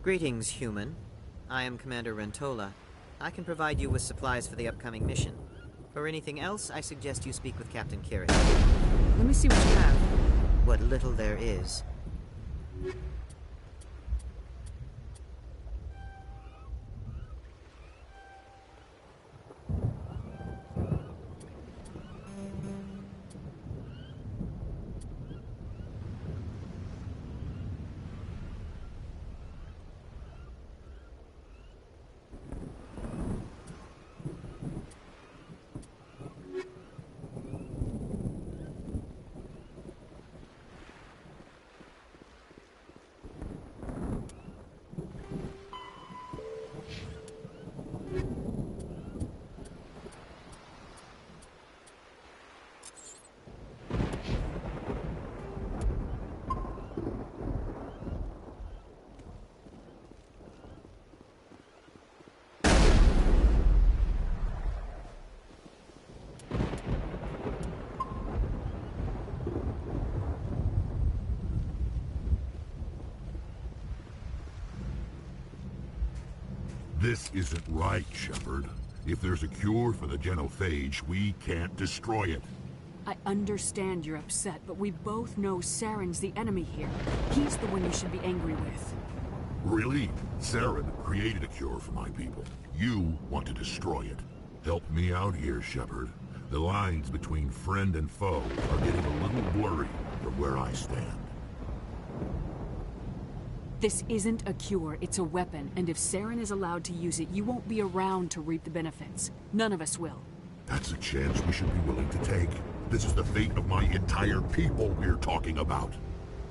Greetings, human. I am Commander Rentola. I can provide you with supplies for the upcoming mission. For anything else, I suggest you speak with Captain Kirin. Let me see what you have. What little there is. This isn't right, Shepard. If there's a cure for the genophage, we can't destroy it. I understand you're upset, but we both know Saren's the enemy here. He's the one you should be angry with. Really? Saren created a cure for my people. You want to destroy it. Help me out here, Shepard. The lines between friend and foe are getting a little blurry from where I stand. This isn't a cure, it's a weapon, and if Saren is allowed to use it, you won't be around to reap the benefits. None of us will. That's a chance we should be willing to take. This is the fate of my entire people we're talking about.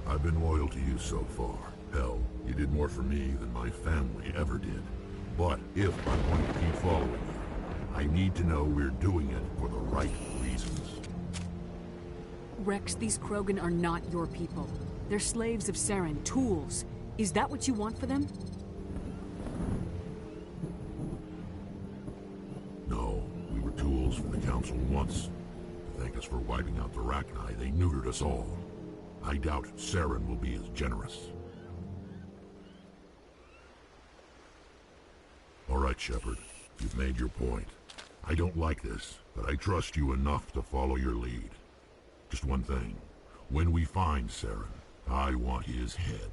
I've been loyal to you so far. Hell, you did more for me than my family ever did. But if I'm going to keep following you, I need to know we're doing it for the right reasons. Rex, these Krogan are not your people. They're slaves of Saren, tools. Is that what you want for them? No, we were tools for the Council once. To thank us for wiping out the Rachni, they neutered us all. I doubt Saren will be as generous. All right, Shepard. You've made your point. I don't like this, but I trust you enough to follow your lead. Just one thing. When we find Saren, I want his head.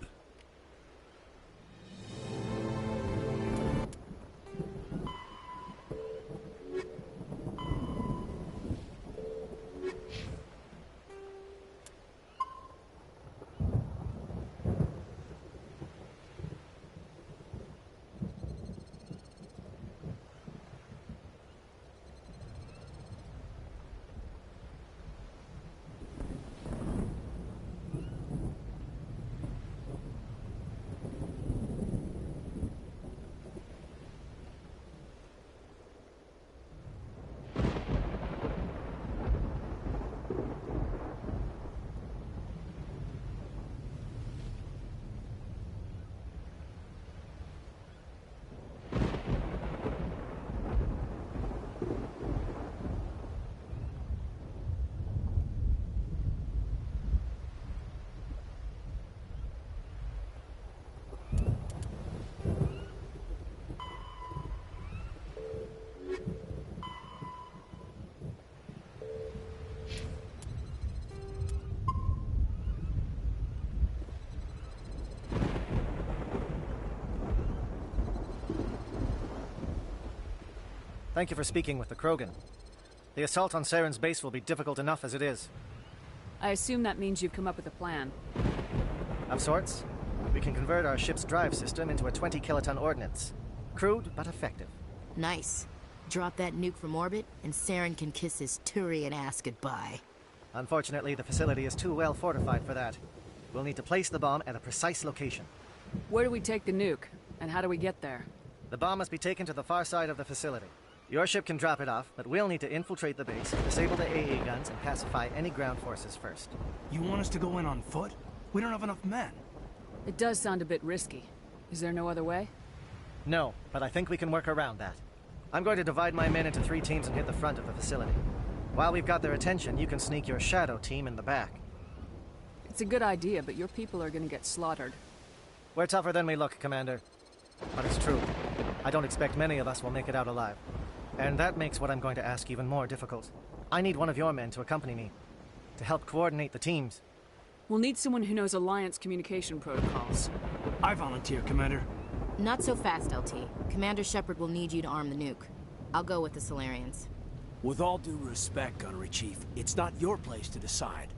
Thank you for speaking with the Krogan. The assault on Saren's base will be difficult enough as it is. I assume that means you've come up with a plan. Of sorts. We can convert our ship's drive system into a 20-kiloton ordnance. Crude, but effective. Nice. Drop that nuke from orbit, and Saren can kiss his Turian ass goodbye. Unfortunately, the facility is too well fortified for that. We'll need to place the bomb at a precise location. Where do we take the nuke, and how do we get there? The bomb must be taken to the far side of the facility. Your ship can drop it off, but we'll need to infiltrate the base, disable the AA guns, and pacify any ground forces first. You want us to go in on foot? We don't have enough men. It does sound a bit risky. Is there no other way? No, but I think we can work around that. I'm going to divide my men into 3 teams and hit the front of the facility. While we've got their attention, you can sneak your shadow team in the back. It's a good idea, but your people are gonna get slaughtered. We're tougher than we look, Commander. But it's true. I don't expect many of us will make it out alive. And that makes what I'm going to ask even more difficult. I need one of your men to accompany me, to help coordinate the teams. We'll need someone who knows Alliance communication protocols. I volunteer, Commander. Not so fast, LT. Commander Shepard will need you to arm the nuke. I'll go with the Solarians. With all due respect, Gunnery Chief, it's not your place to decide.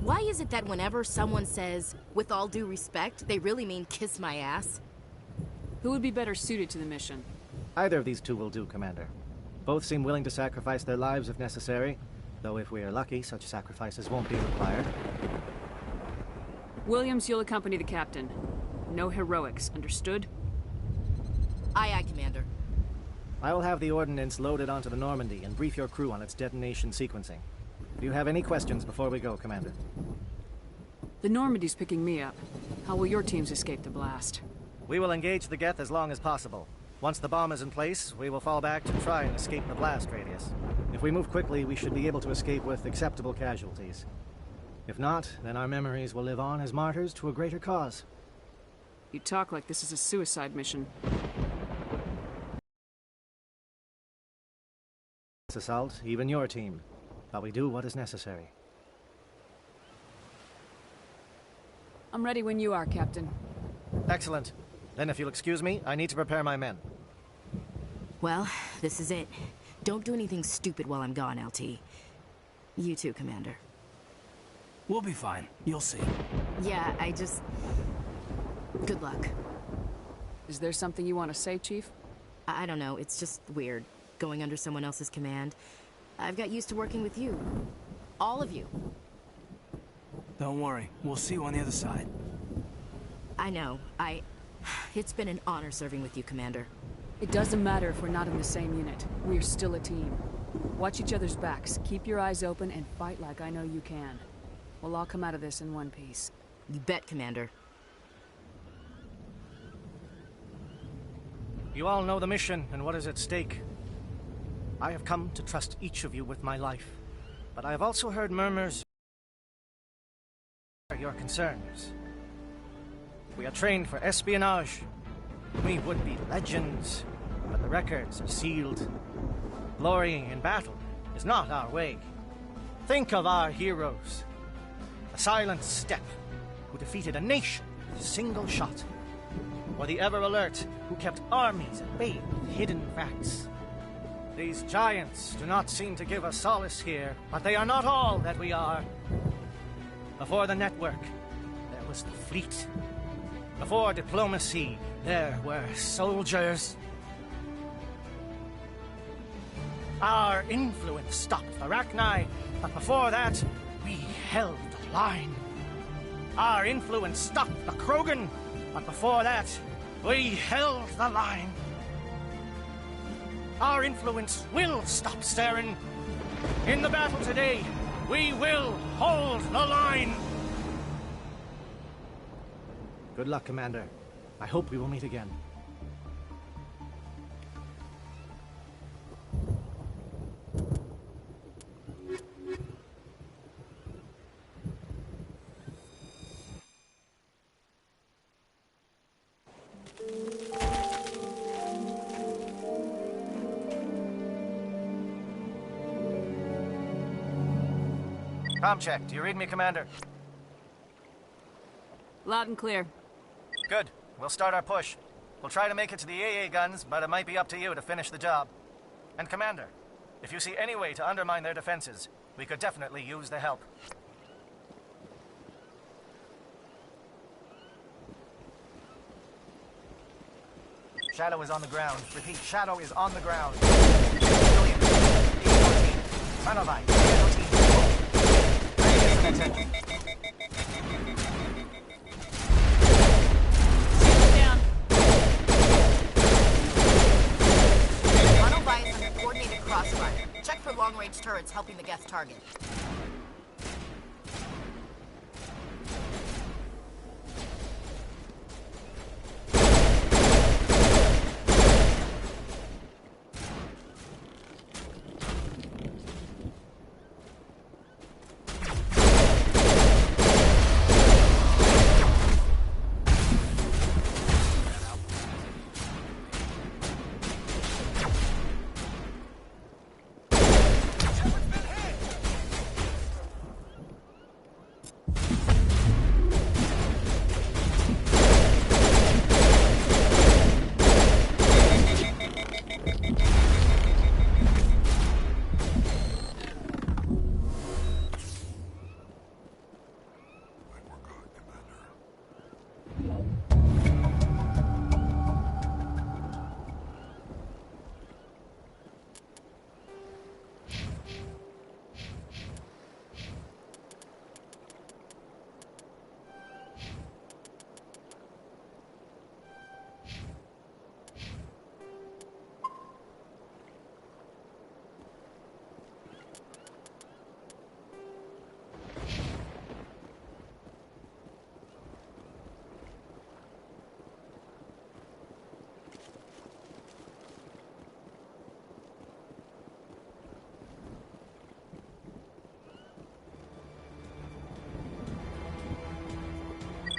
Why is it that whenever someone says, with all due respect, they really mean kiss my ass? Who would be better suited to the mission? Either of these two will do, Commander. Both seem willing to sacrifice their lives if necessary, though if we are lucky, such sacrifices won't be required. Williams, you'll accompany the captain. No heroics, understood? Aye, aye, Commander. I will have the ordnance loaded onto the Normandy and brief your crew on its detonation sequencing. Do you have any questions before we go, Commander? The Normandy's picking me up. How will your teams escape the blast? We will engage the Geth as long as possible. Once the bomb is in place, we will fall back to try and escape the blast radius. If we move quickly, we should be able to escape with acceptable casualties. If not, then our memories will live on as martyrs to a greater cause. You talk like this is a suicide mission. This assault, even your team. But we do what is necessary. I'm ready when you are, Captain. Excellent. Then if you'll excuse me, I need to prepare my men. Well, this is it. Don't do anything stupid while I'm gone, LT. You too, Commander. We'll be fine. You'll see. Yeah, Good luck. Is there something you want to say, Chief? I don't know, it's just weird, going under someone else's command. I've got used to working with you. All of you. Don't worry. We'll see you on the other side. I know. It's been an honor serving with you, Commander. It doesn't matter if we're not in the same unit. We're still a team. Watch each other's backs, keep your eyes open, and fight like I know you can. We'll all come out of this in one piece. You bet, Commander. You all know the mission and what is at stake. I have come to trust each of you with my life, but I have also heard murmurs of your concerns. We are trained for espionage. We would be legends, but the records are sealed. Glorying in battle is not our way. Think of our heroes. The silent step who defeated a nation with a single shot. Or the ever-alert who kept armies at bay with hidden facts. These giants do not seem to give us solace here, but they are not all that we are. Before the network, there was the fleet. Before diplomacy, there were soldiers. Our influence stopped Arachni, but before that, we held the line. Our influence stopped the Krogan, but before that, we held the line. Our influence will stop Saren. In the battle today, we will hold the line. Good luck, Commander. I hope we will meet again. Com check. Do you read me, Commander? Loud and clear. Good. We'll start our push. We'll try to make it to the AA guns, but it might be up to you to finish the job. And Commander, if you see any way to undermine their defenses, we could definitely use the help. Shadow is on the ground. Repeat, Shadow is on the ground. Tunnelite, Down. Tunnelite is under coordinated crossfire. Check for long-range turrets helping the Geth target.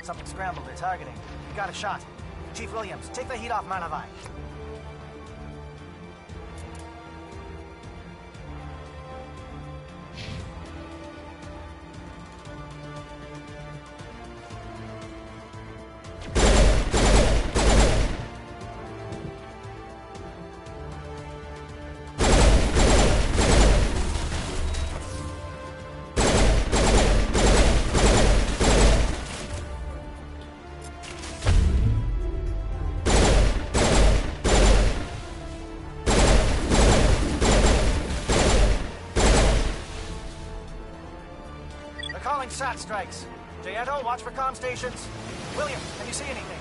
something scrambled they're targeting. We got a shot. Chief Williams, take the heat off Manavai. Calling SAT strikes. Jayeto, watch for comm stations. William, can you see anything?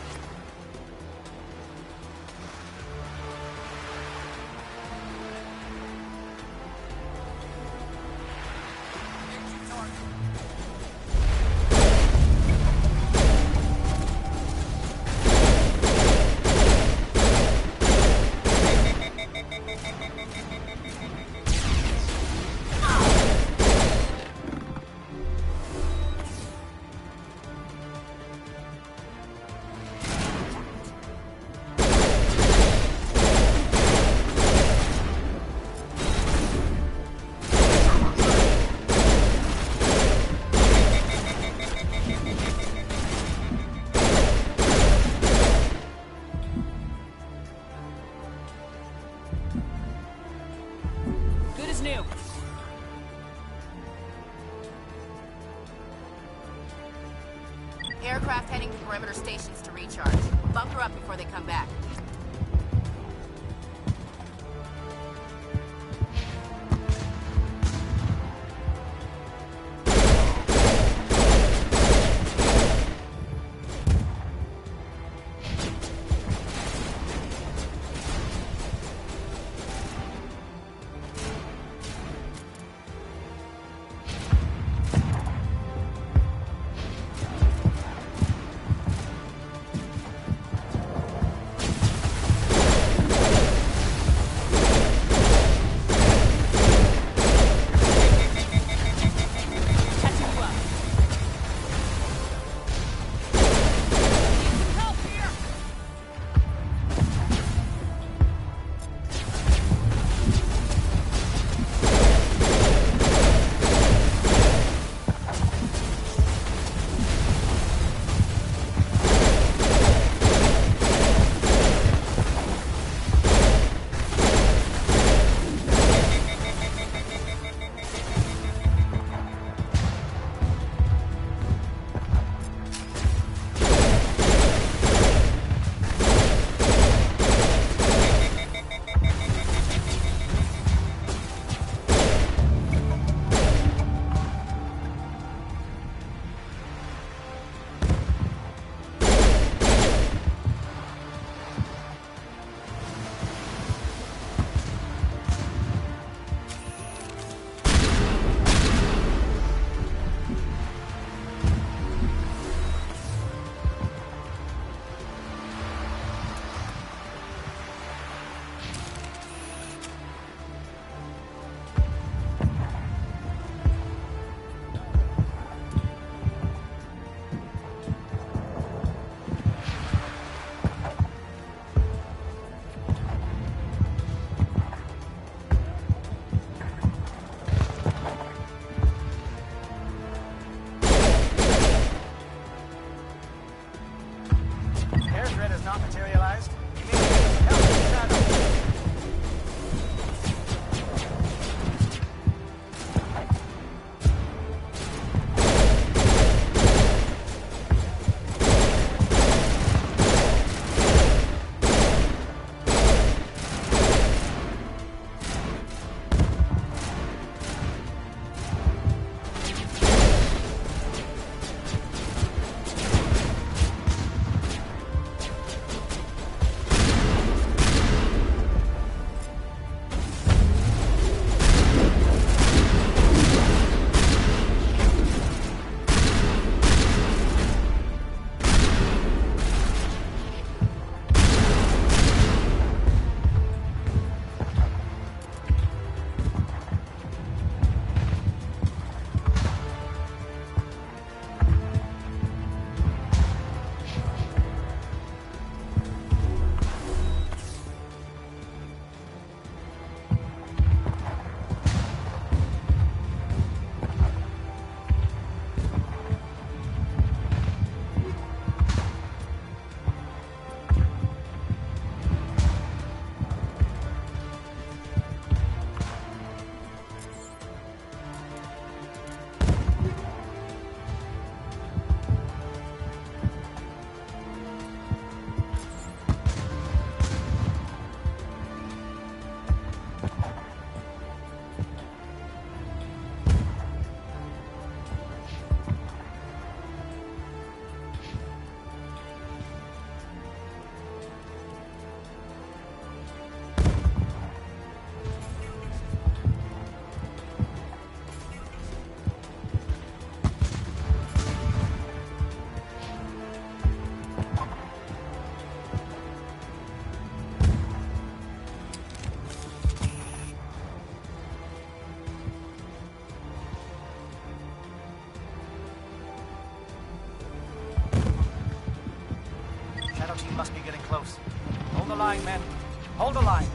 Aircraft heading to perimeter stations to recharge. Bunker up before they come back. must be getting close. Hold the line, men. Hold the line.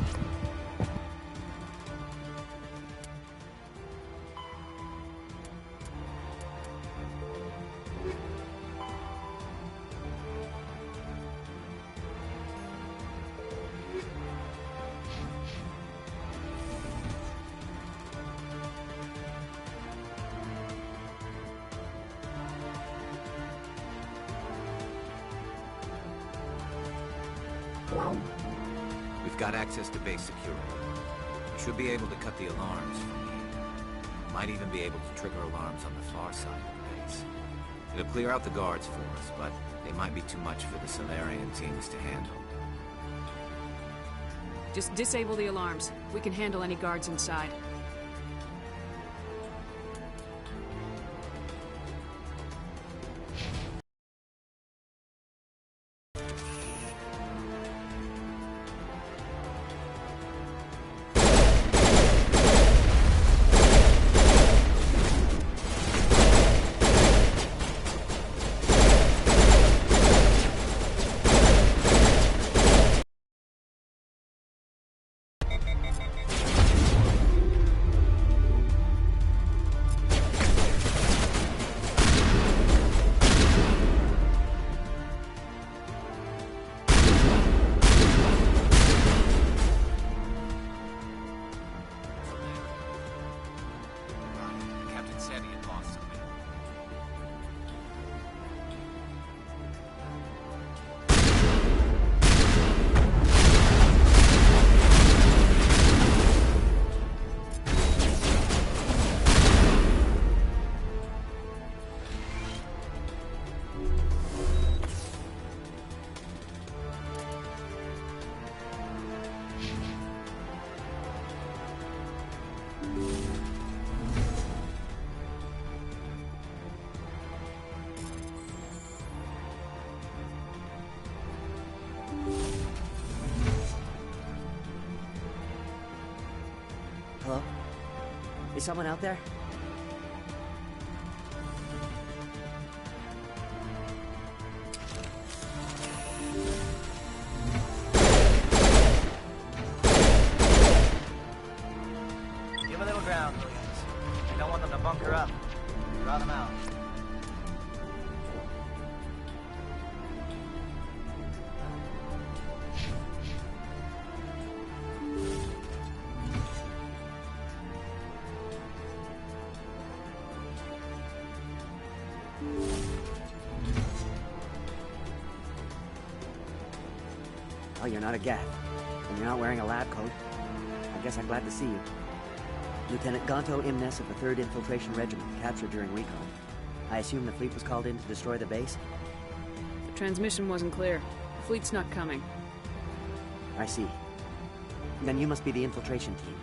We've got access to base security. We should be able to cut the alarms from here. Might even be able to trigger alarms on the far side of the base. It'll clear out the guards for us, but they might be too much for the Solarian teams to handle. Just disable the alarms. We can handle any guards inside. Hello? Is someone out there? Give a little ground, Williams. We don't want them to bunker up. Draw them out. Oh, you're not a Gav, and you're not wearing a lab coat. I guess I'm glad to see you. Lieutenant Gonto Imnes of the 3rd Infiltration Regiment, captured during recon. I assume the fleet was called in to destroy the base? The transmission wasn't clear. The fleet's not coming. I see. Then you must be the infiltration team.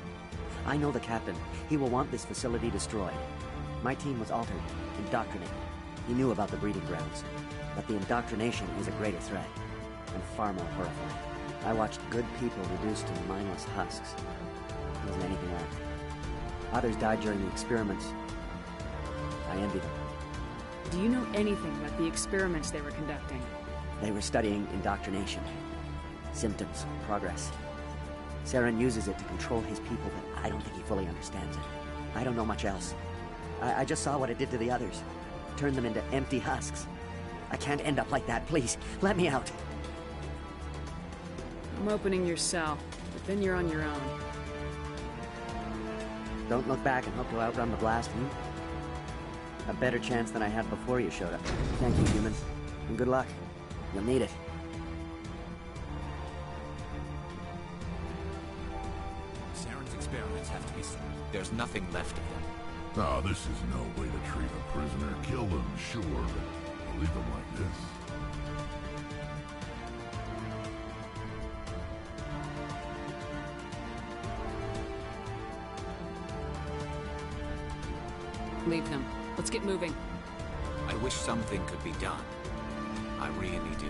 I know the captain. He will want this facility destroyed. My team was altered, indoctrinated. He knew about the breeding grounds. But the indoctrination is a greater threat, and far more horrifying. I watched good people reduced to mindless husks. There wasn't anything left. Others died during the experiments. I envy them. Do you know anything about the experiments they were conducting? They were studying indoctrination. Symptoms, progress. Saren uses it to control his people, but I don't think he fully understands it. I don't know much else. I just saw what it did to the others. Turned them into empty husks. I can't end up like that, please. Let me out. I'm opening your cell, but then you're on your own. Don't look back and hope to outrun the blast, hmm? A better chance than I had before you showed up. Thank you, human. And good luck. You'll need it. Saren's experiments have to be... There's nothing left of them. Ah, this is no way to treat a prisoner. Kill them, sure, but leave them like this. Leave them. Let's get moving. I wish something could be done. I really do.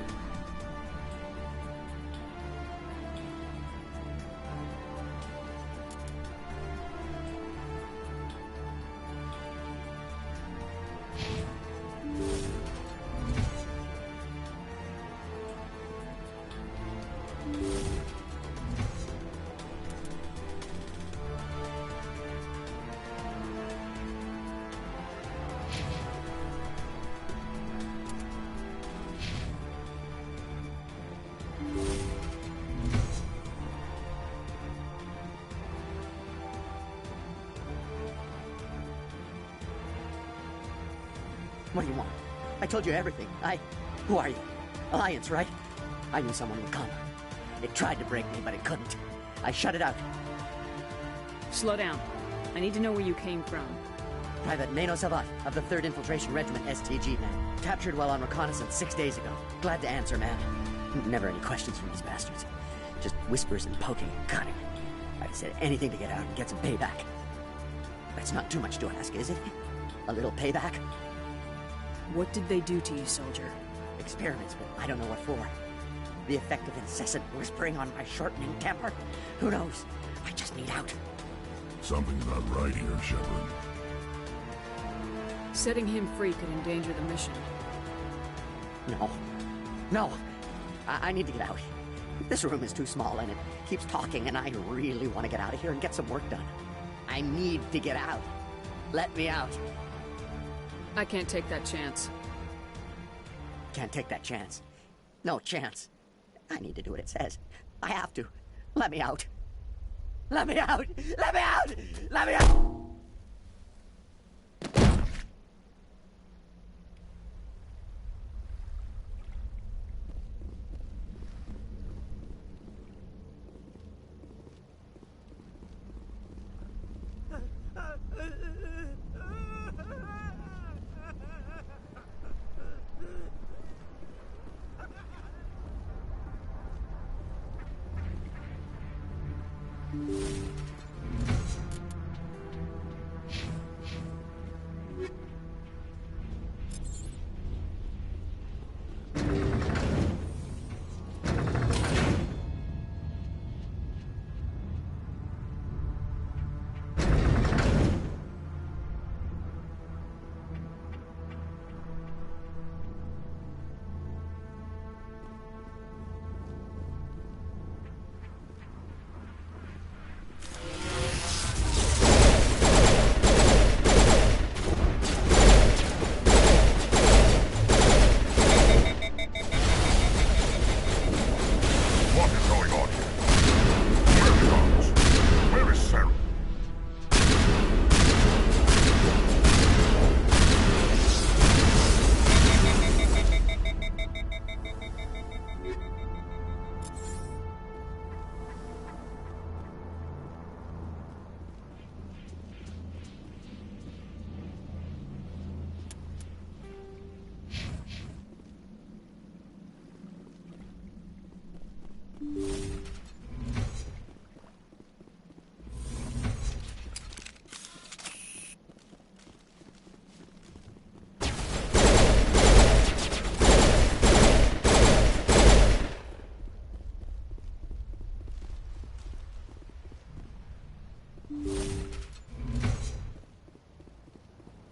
What do you want? I told you everything. Who are you? Alliance, right? I knew someone would come. It tried to break me, but it couldn't. I shut it out. Slow down. I need to know where you came from. Private Nano Savat of the 3rd Infiltration Regiment, STG, man. Captured while on reconnaissance 6 days ago. Glad to answer, man. Never any questions from these bastards. Just whispers and poking and cutting. I've said anything to get out and get some payback. That's not too much to ask, is it? A little payback? What did they do to you, soldier? Experiments, but I don't know what for. The effect of incessant whispering on my shortening temper? Who knows? I just need out. Something's not right here, Shepard. Setting him free could endanger the mission. No. No. I need to get out. This room is too small and it keeps talking and I really want to get out of here and get some work done. I need to get out. Let me out. I can't take that chance. Can't take that chance. No chance. I need to do what it says. I have to. Let me out. Let me out! Let me out! Let me out!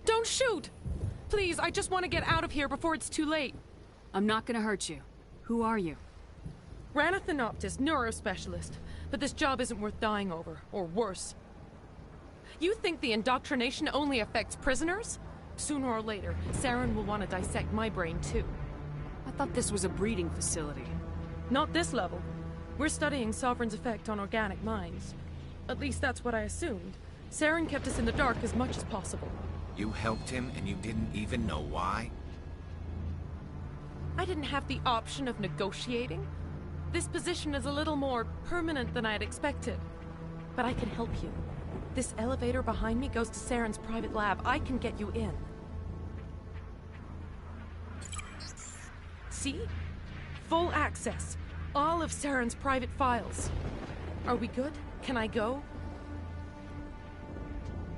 Don't shoot! Please, I just want to get out of here before it's too late. I'm not gonna hurt you. Who are you? Ranathanoptis, neurospecialist. But this job isn't worth dying over, or worse. You think the indoctrination only affects prisoners? Sooner or later, Saren will want to dissect my brain too. I thought this was a breeding facility. Not this level. We're studying Sovereign's effect on organic minds. At least that's what I assumed. Saren kept us in the dark as much as possible. You helped him and you didn't even know why? I didn't have the option of negotiating. This position is a little more permanent than I had expected. But I can help you. This elevator behind me goes to Saren's private lab. I can get you in. See? Full access. All of Saren's private files. Are we good? Can I go?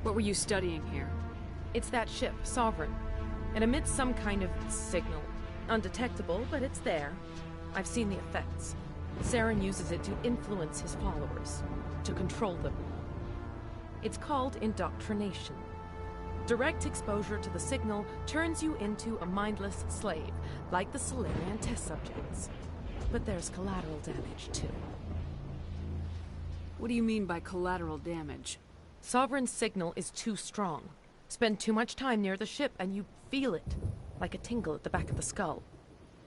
What were you studying here? It's that ship, Sovereign. It emits some kind of signal. Undetectable, but it's there. I've seen the effects. Saren uses it to influence his followers, to control them. It's called indoctrination. Direct exposure to the signal turns you into a mindless slave, like the Solarian test subjects. But there's collateral damage, too. What do you mean by collateral damage? Sovereign's signal is too strong. Spend too much time near the ship and you feel it, like a tingle at the back of the skull.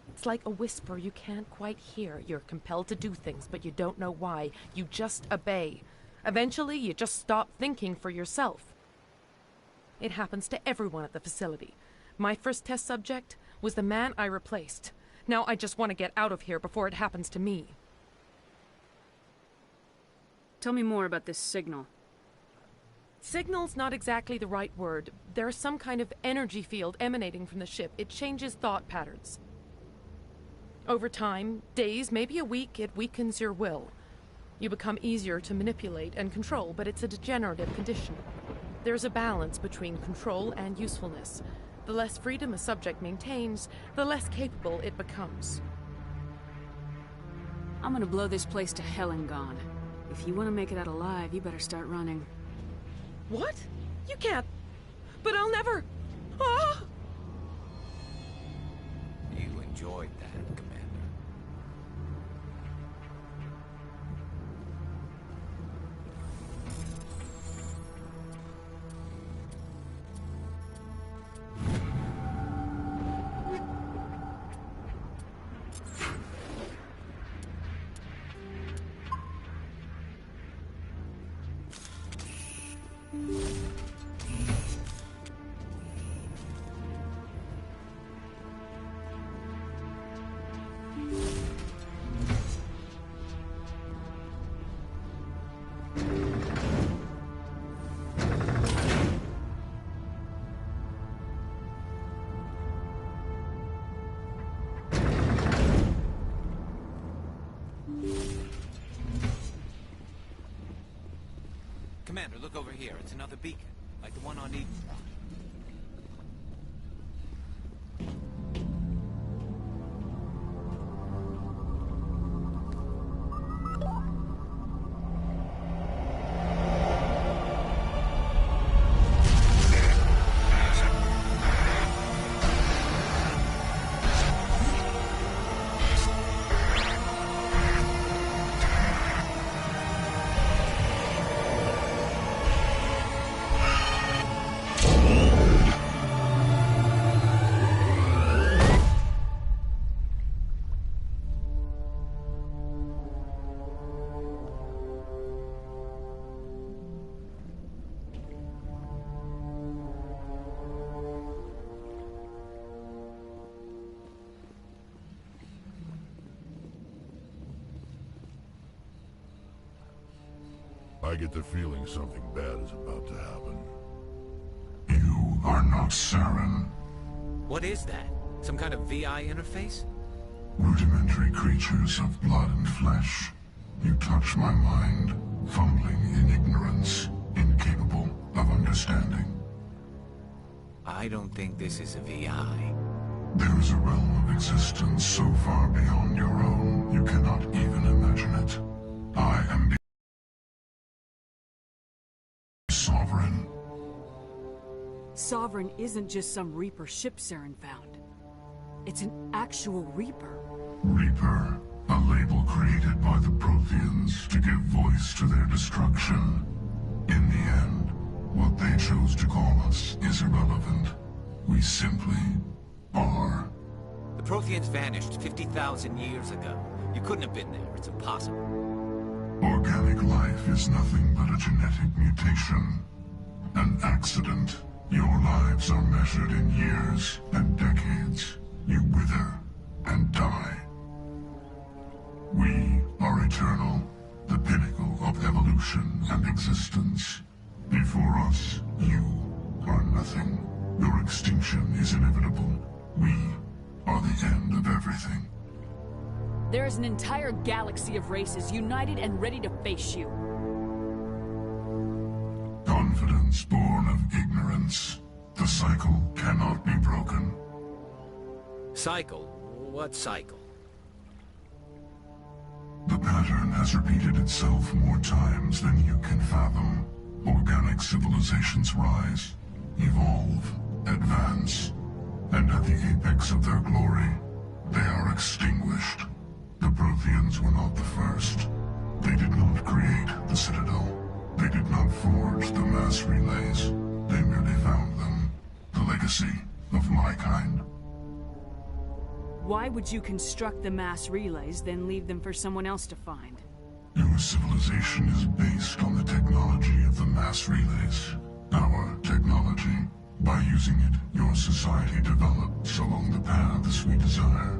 It's like a whisper you can't quite hear. You're compelled to do things, but you don't know why. You just obey. Eventually, you just stop thinking for yourself. It happens to everyone at the facility. My first test subject was the man I replaced. Now I just want to get out of here before it happens to me. Tell me more about this signal. Signal's not exactly the right word. There's some kind of energy field emanating from the ship. It changes thought patterns. Over time, days, maybe a week, it weakens your will. You become easier to manipulate and control, but it's a degenerative condition. There's a balance between control and usefulness. The less freedom a subject maintains, the less capable it becomes. I'm gonna blow this place to hell and gone. If you want to make it out alive, you better start running. What? You can't. But I'll never. Ah! You enjoyed that, Commander. Commander, look over here. It's another beacon, like the one on Eden. I get the feeling something bad is about to happen. You are not Saren. What is that? Some kind of VI interface? Rudimentary creatures of blood and flesh. You touch my mind, fumbling in ignorance, incapable of understanding. I don't think this is a VI. There is a realm of existence so far beyond your own, you cannot even imagine it. I am the Sovereign. Sovereign isn't just some Reaper ship Saren found. It's an actual Reaper. Reaper, a label created by the Protheans to give voice to their destruction. In the end, what they chose to call us is irrelevant. We simply are. The Protheans vanished 50,000 years ago. You couldn't have been there. It's impossible. Organic life is nothing but a genetic mutation. An accident. Your lives are measured in years and decades. You wither and die. We are eternal, the pinnacle of evolution and existence. Before us, you are nothing. Your extinction is inevitable. We are the end of everything. There is an entire galaxy of races united and ready to face you. Confidence born of ignorance. The cycle cannot be broken. Cycle? What cycle? The pattern has repeated itself more times than you can fathom. Organic civilizations rise, evolve, advance, and at the apex of their glory, they are extinguished. The Protheans were not the first. They did not create the Citadel. They did not forge the mass relays. They merely found them. The legacy of my kind. Why would you construct the mass relays, then leave them for someone else to find? Your civilization is based on the technology of the mass relays. Our technology By using it, your society develops along the paths we desire.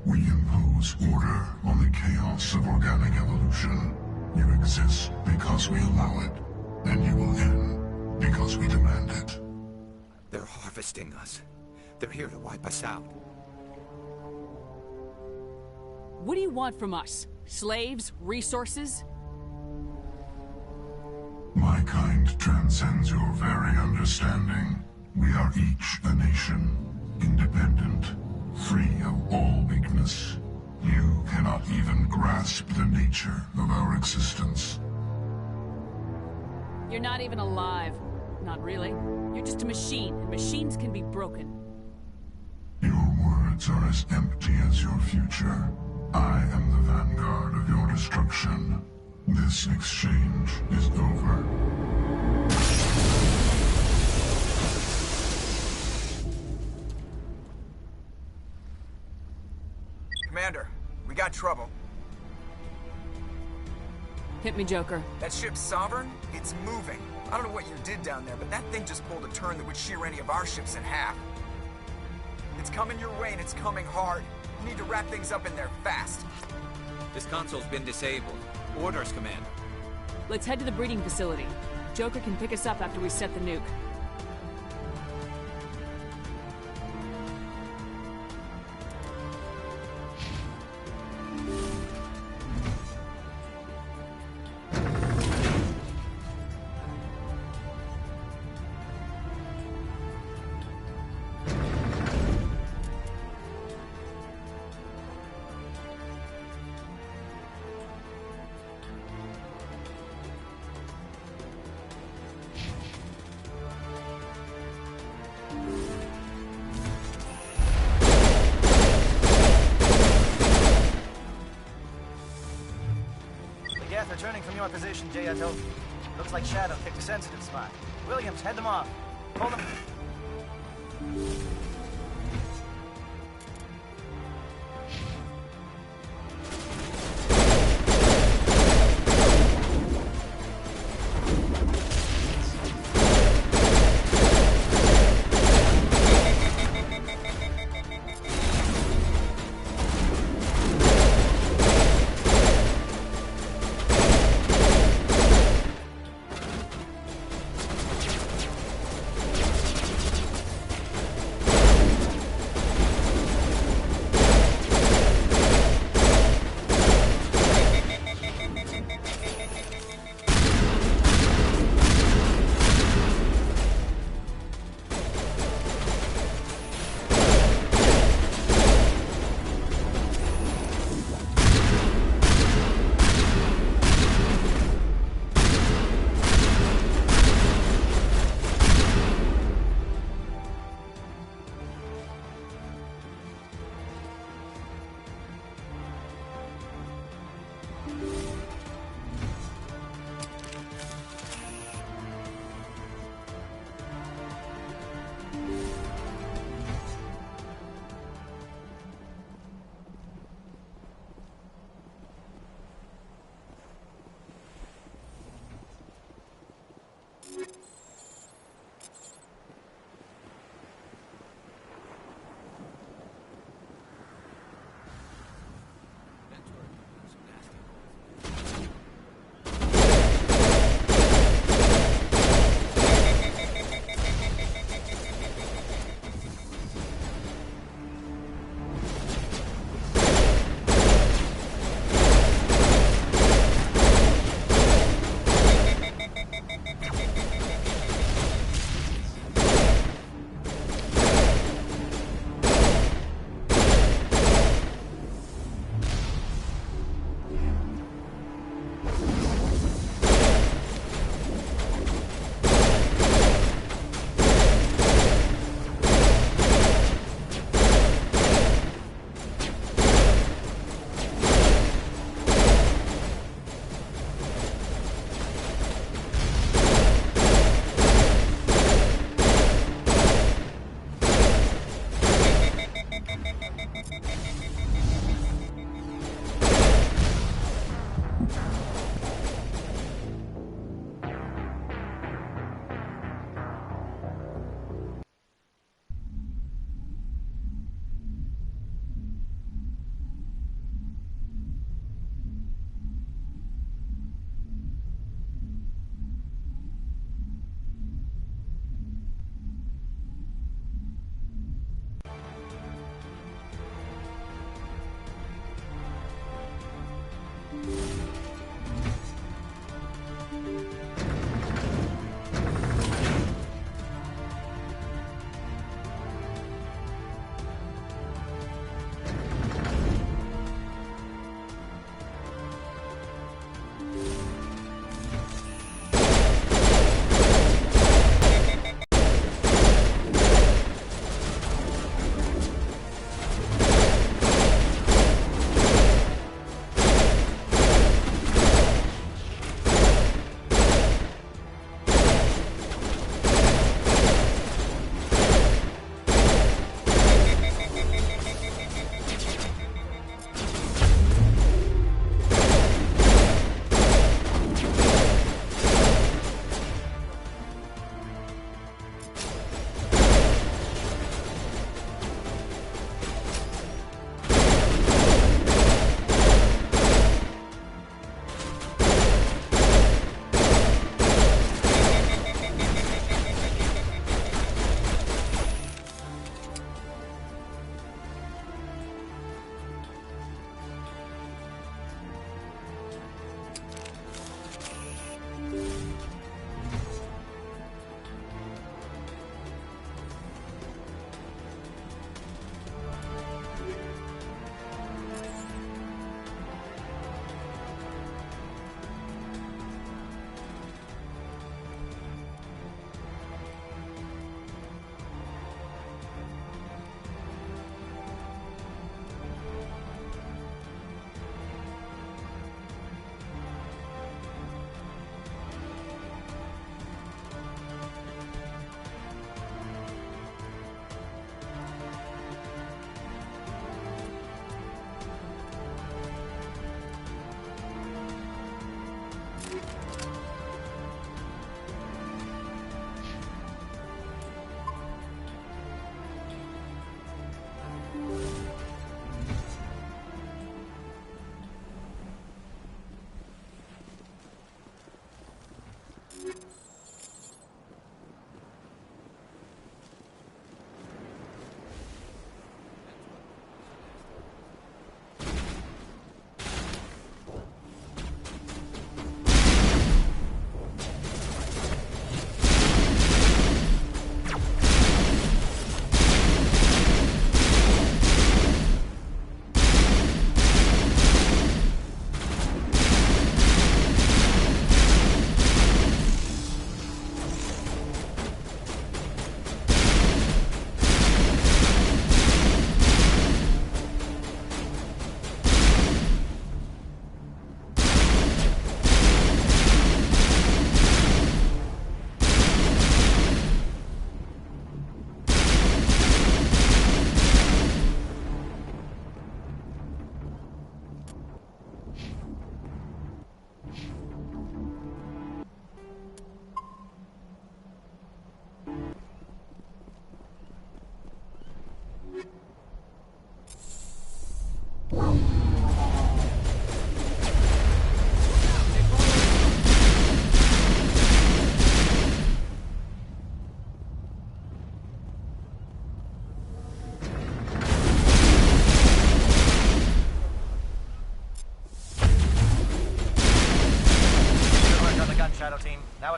We impose order on the chaos of organic evolution. You exist because we allow it, and you will end because we demand it. They're harvesting us. They're here to wipe us out. What do you want from us? Slaves? Resources? My kind transcends your very understanding. We are each a nation, independent, free of all weakness. You cannot even grasp the nature of our existence. You're not even alive. Not really. You're just a machine, and machines can be broken. Your words are as empty as your future. I am the vanguard of your destruction. This exchange is over. Commander, we got trouble. Hit me, Joker. That ship's Sovereign? It's moving. I don't know what you did down there, but that thing just pulled a turn that would shear any of our ships in half. It's coming your way, and it's coming hard. You need to wrap things up in there fast. This console's been disabled. Orders, Commander. Let's head to the breeding facility. Joker can pick us up after we set the nuke. Returning from your position, J.I.T.O. Looks like Shadow picked a sensitive spot. Williams, head them off. Hold them.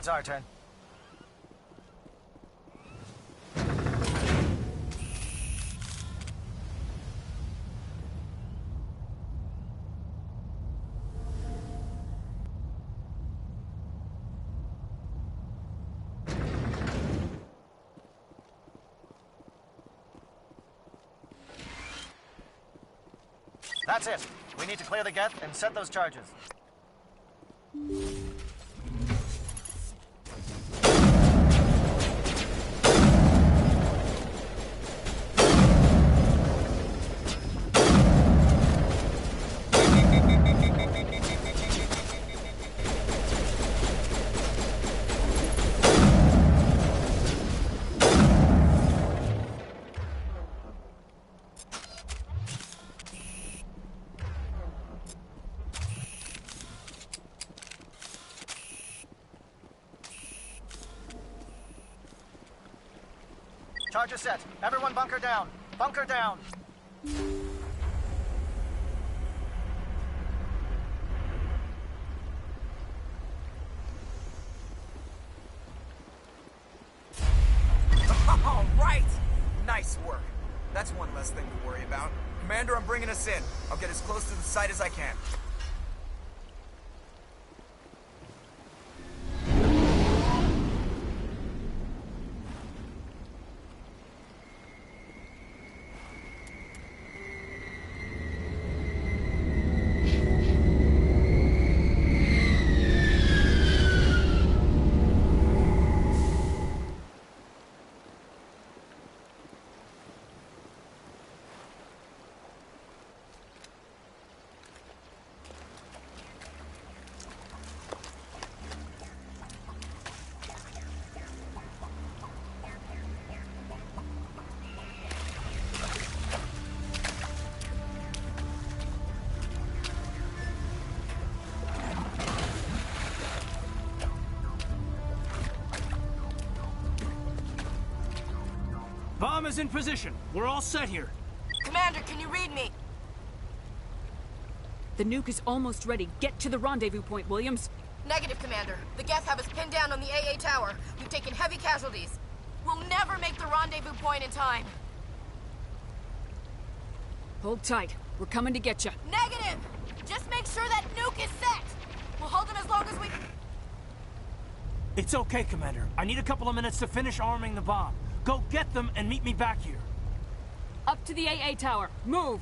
it's our turn. That's it. We need to clear the geth and set those charges. Charge is set. Everyone bunker down. Bunker down. All right! Nice work. That's one less thing to worry about. Commander, I'm bringing us in. I'll get as close to the site as I can. Bomb is in position. We're all set here. Commander, can you read me? The nuke is almost ready. Get to the rendezvous point, Williams. Negative, Commander. The Geth have us pinned down on the AA tower. We've taken heavy casualties. We'll never make the rendezvous point in time. Hold tight. We're coming to get you. Negative! Just make sure that nuke is set! We'll hold them as long as we... It's okay, Commander. I need a couple of minutes to finish arming the bomb. Go get them and meet me back here. Up to the AA tower. Move!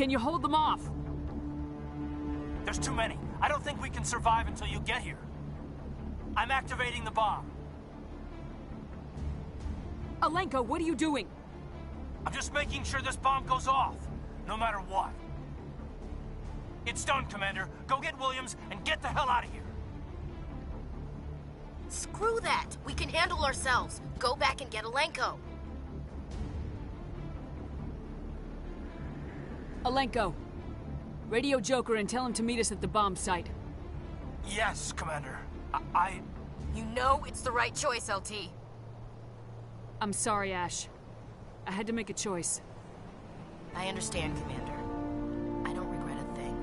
Can you hold them off? There's too many. I don't think we can survive until you get here. I'm activating the bomb. Alenka, what are you doing? I'm just making sure this bomb goes off, no matter what. It's done, Commander. Go get Williams and get the hell out of here. Screw that! We can handle ourselves. Go back and get Alenko. Alenko, radio Joker and tell him to meet us at the bomb site. Yes, Commander. You know it's the right choice, LT. I'm sorry, Ash. I had to make a choice. I understand, Commander. I don't regret a thing.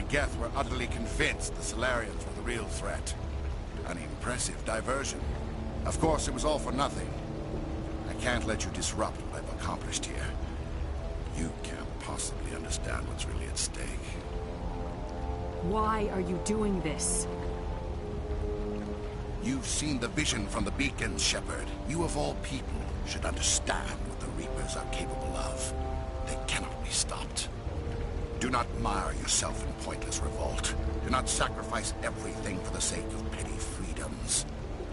Geth were utterly convinced the Solarians were the real threat. An impressive diversion. Of course, it was all for nothing. I can't let you disrupt what I've accomplished here. You can't possibly understand what's really at stake. Why are you doing this? You've seen the vision from the beacons, Shepard. You of all people should understand what the Reapers are capable of. They cannot be stopped. Do not mire yourself in pointless revolt. Do not sacrifice everything for the sake of petty freedoms.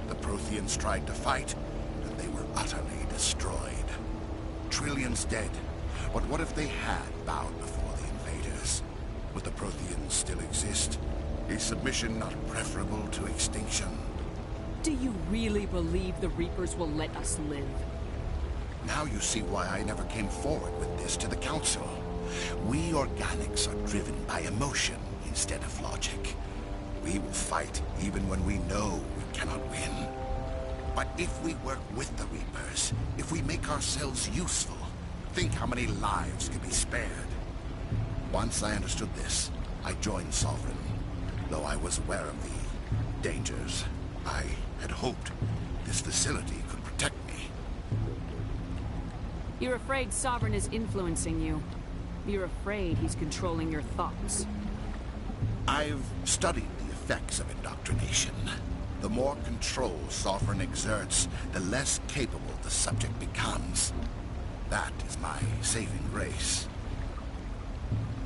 The Protheans tried to fight, and they were utterly destroyed. Trillions dead. But what if they had bowed before the invaders? Would the Protheans still exist? Is submission not preferable to extinction? Do you really believe the Reapers will let us live? Now you see why I never came forward with this to the Council. We organics are driven by emotion instead of logic. We will fight even when we know we cannot win. But if we work with the Reapers, if we make ourselves useful, think how many lives could be spared. Once I understood this, I joined Sovereign. Though I was aware of the dangers, I had hoped this facility could protect me. You're afraid Sovereign is influencing you. You're afraid he's controlling your thoughts. I've studied the effects of indoctrination. The more control Sovereign exerts, the less capable the subject becomes. That is my saving grace.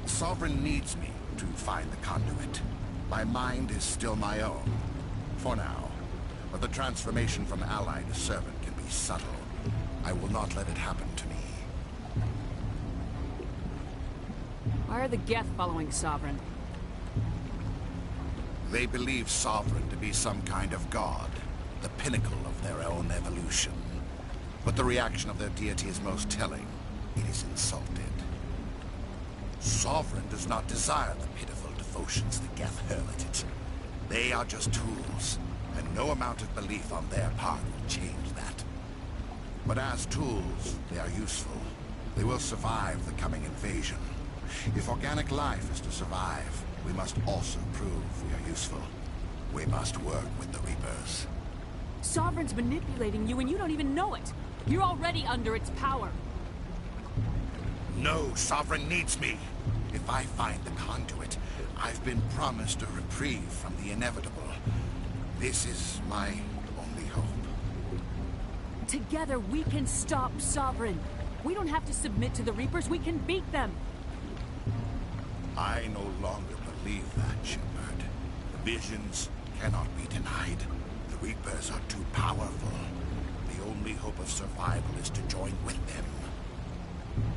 Sovereign needs me to find the conduit. My mind is still my own. For now. But the transformation from ally to servant can be subtle. I will not let it happen to me. Why are the Geth following Sovereign? They believe Sovereign to be some kind of god, the pinnacle of their own evolution. But the reaction of their deity is most telling. It is insulted. Sovereign does not desire the pitiful devotions the Geth hurl at it. They are just tools, and no amount of belief on their part will change that. But as tools, they are useful. They will survive the coming invasion. If organic life is to survive, we must also prove we are useful. We must work with the Reapers. Sovereign's manipulating you and you don't even know it. You're already under its power. No, Sovereign needs me. If I find the conduit, I've been promised a reprieve from the inevitable. This is my only hope. Together we can stop Sovereign. We don't have to submit to the Reapers, we can beat them. I no longer believe that, Shepard. The visions cannot be denied. The Reapers are too powerful. The only hope of survival is to join with them.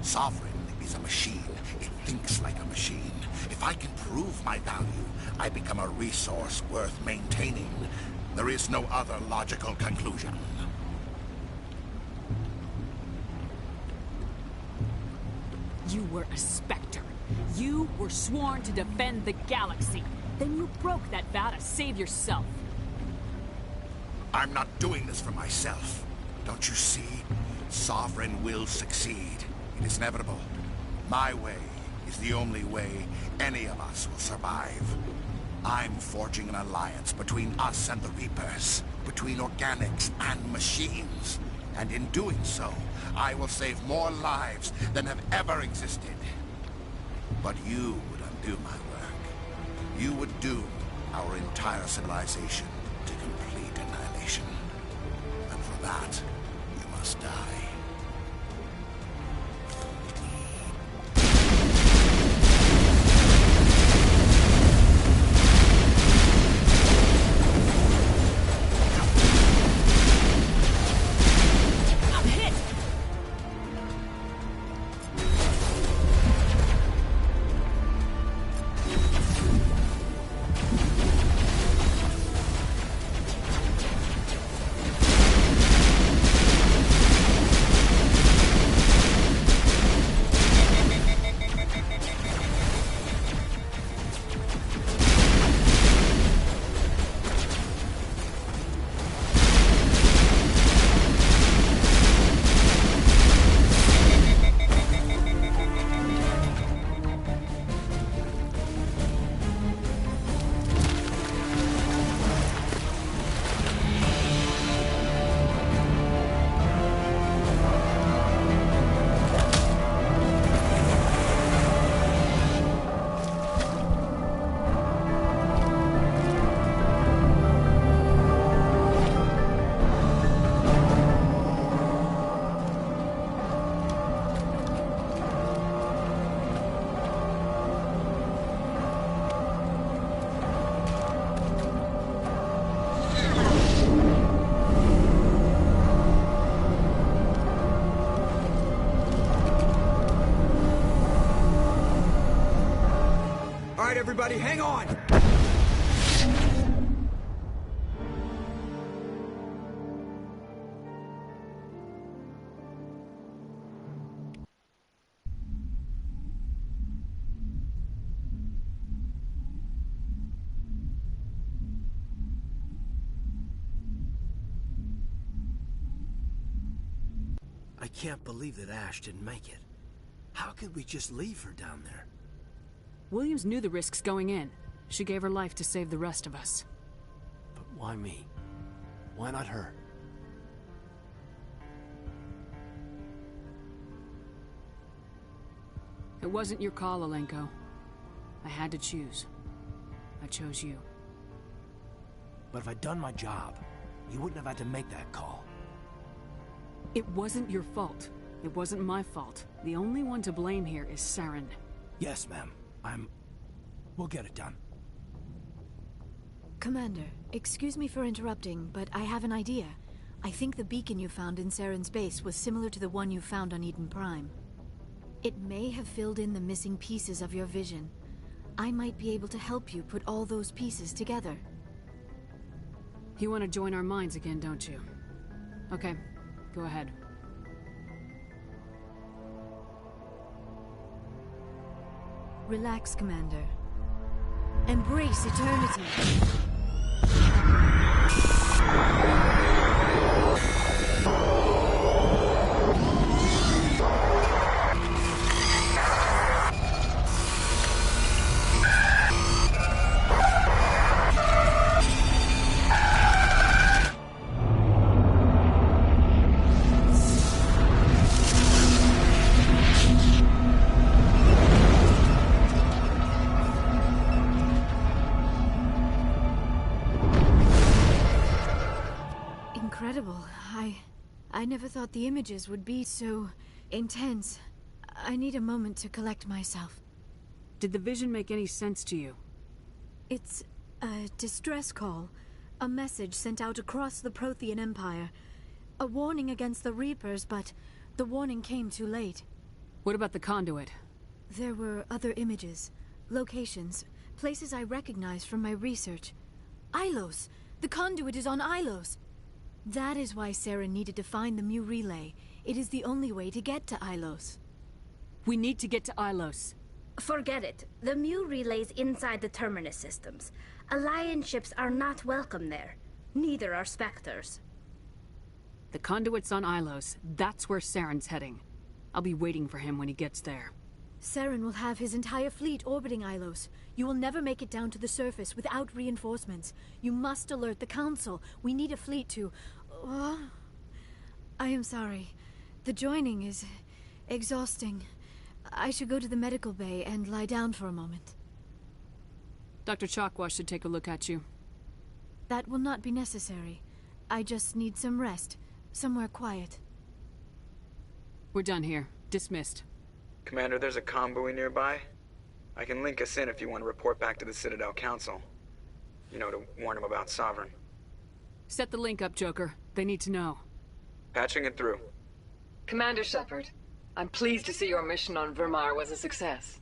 Sovereign is a machine. It thinks like a machine. If I can prove my value, I become a resource worth maintaining. There is no other logical conclusion. You were a Spectre. You were sworn to defend the galaxy. Then you broke that vow to save yourself. I'm not doing this for myself. Don't you see? Sovereign will succeed. It is inevitable. My way is the only way any of us will survive. I'm forging an alliance between us and the Reapers, between organics and machines. And in doing so, I will save more lives than have ever existed. But you would undo my work. You would doom our entire civilization to complete annihilation. And for that, you must die. Everybody, hang on! I can't believe that Ash didn't make it. How could we just leave her down there? Williams knew the risks going in. She gave her life to save the rest of us. But why me? Why not her? It wasn't your call, Alenko. I had to choose. I chose you. But if I'd done my job, you wouldn't have had to make that call. It wasn't your fault. It wasn't my fault. The only one to blame here is Saren. Yes, ma'am. We'll get it done. Commander, Excuse me for interrupting, but I have an idea. I think the beacon you found in Saren's base was similar to the one you found on Eden Prime. It may have filled in the missing pieces of your vision. I might be able to help you put all those pieces together. You want to join our minds again, don't you? Okay, go ahead. Relax, Commander. Embrace eternity. Incredible. I never thought the images would be so intense. I need a moment to collect myself. Did the vision make any sense to you? It's a distress call. A message sent out across the Prothean Empire. A warning against the Reapers, but the warning came too late. What about the conduit? There were other images, locations, places I recognized from my research. Ilos! The conduit is on Ilos! That is why Saren needed to find the Mu relay. It is the only way to get to Ilos. We need to get to Ilos. Forget it. The Mu relay's inside the Terminus systems. Alliance ships are not welcome there. Neither are Spectres. The conduit's on Ilos. That's where Saren's heading. I'll be waiting for him when he gets there. Saren will have his entire fleet orbiting Ilos. You will never make it down to the surface without reinforcements. You must alert the Council. We need a fleet to... I am sorry. The joining is exhausting. I should go to the medical bay and lie down for a moment. Dr. Chakwa should take a look at you. That will not be necessary. I just need some rest. Somewhere quiet. We're done here. Dismissed. Commander, there's a convoy nearby. I can link us in if you want to report back to the Citadel Council. You know, to warn them about Sovereign. Set the link up, Joker. They need to know. Patching it through. Commander Shepard, I'm pleased to see your mission on Vermar was a success.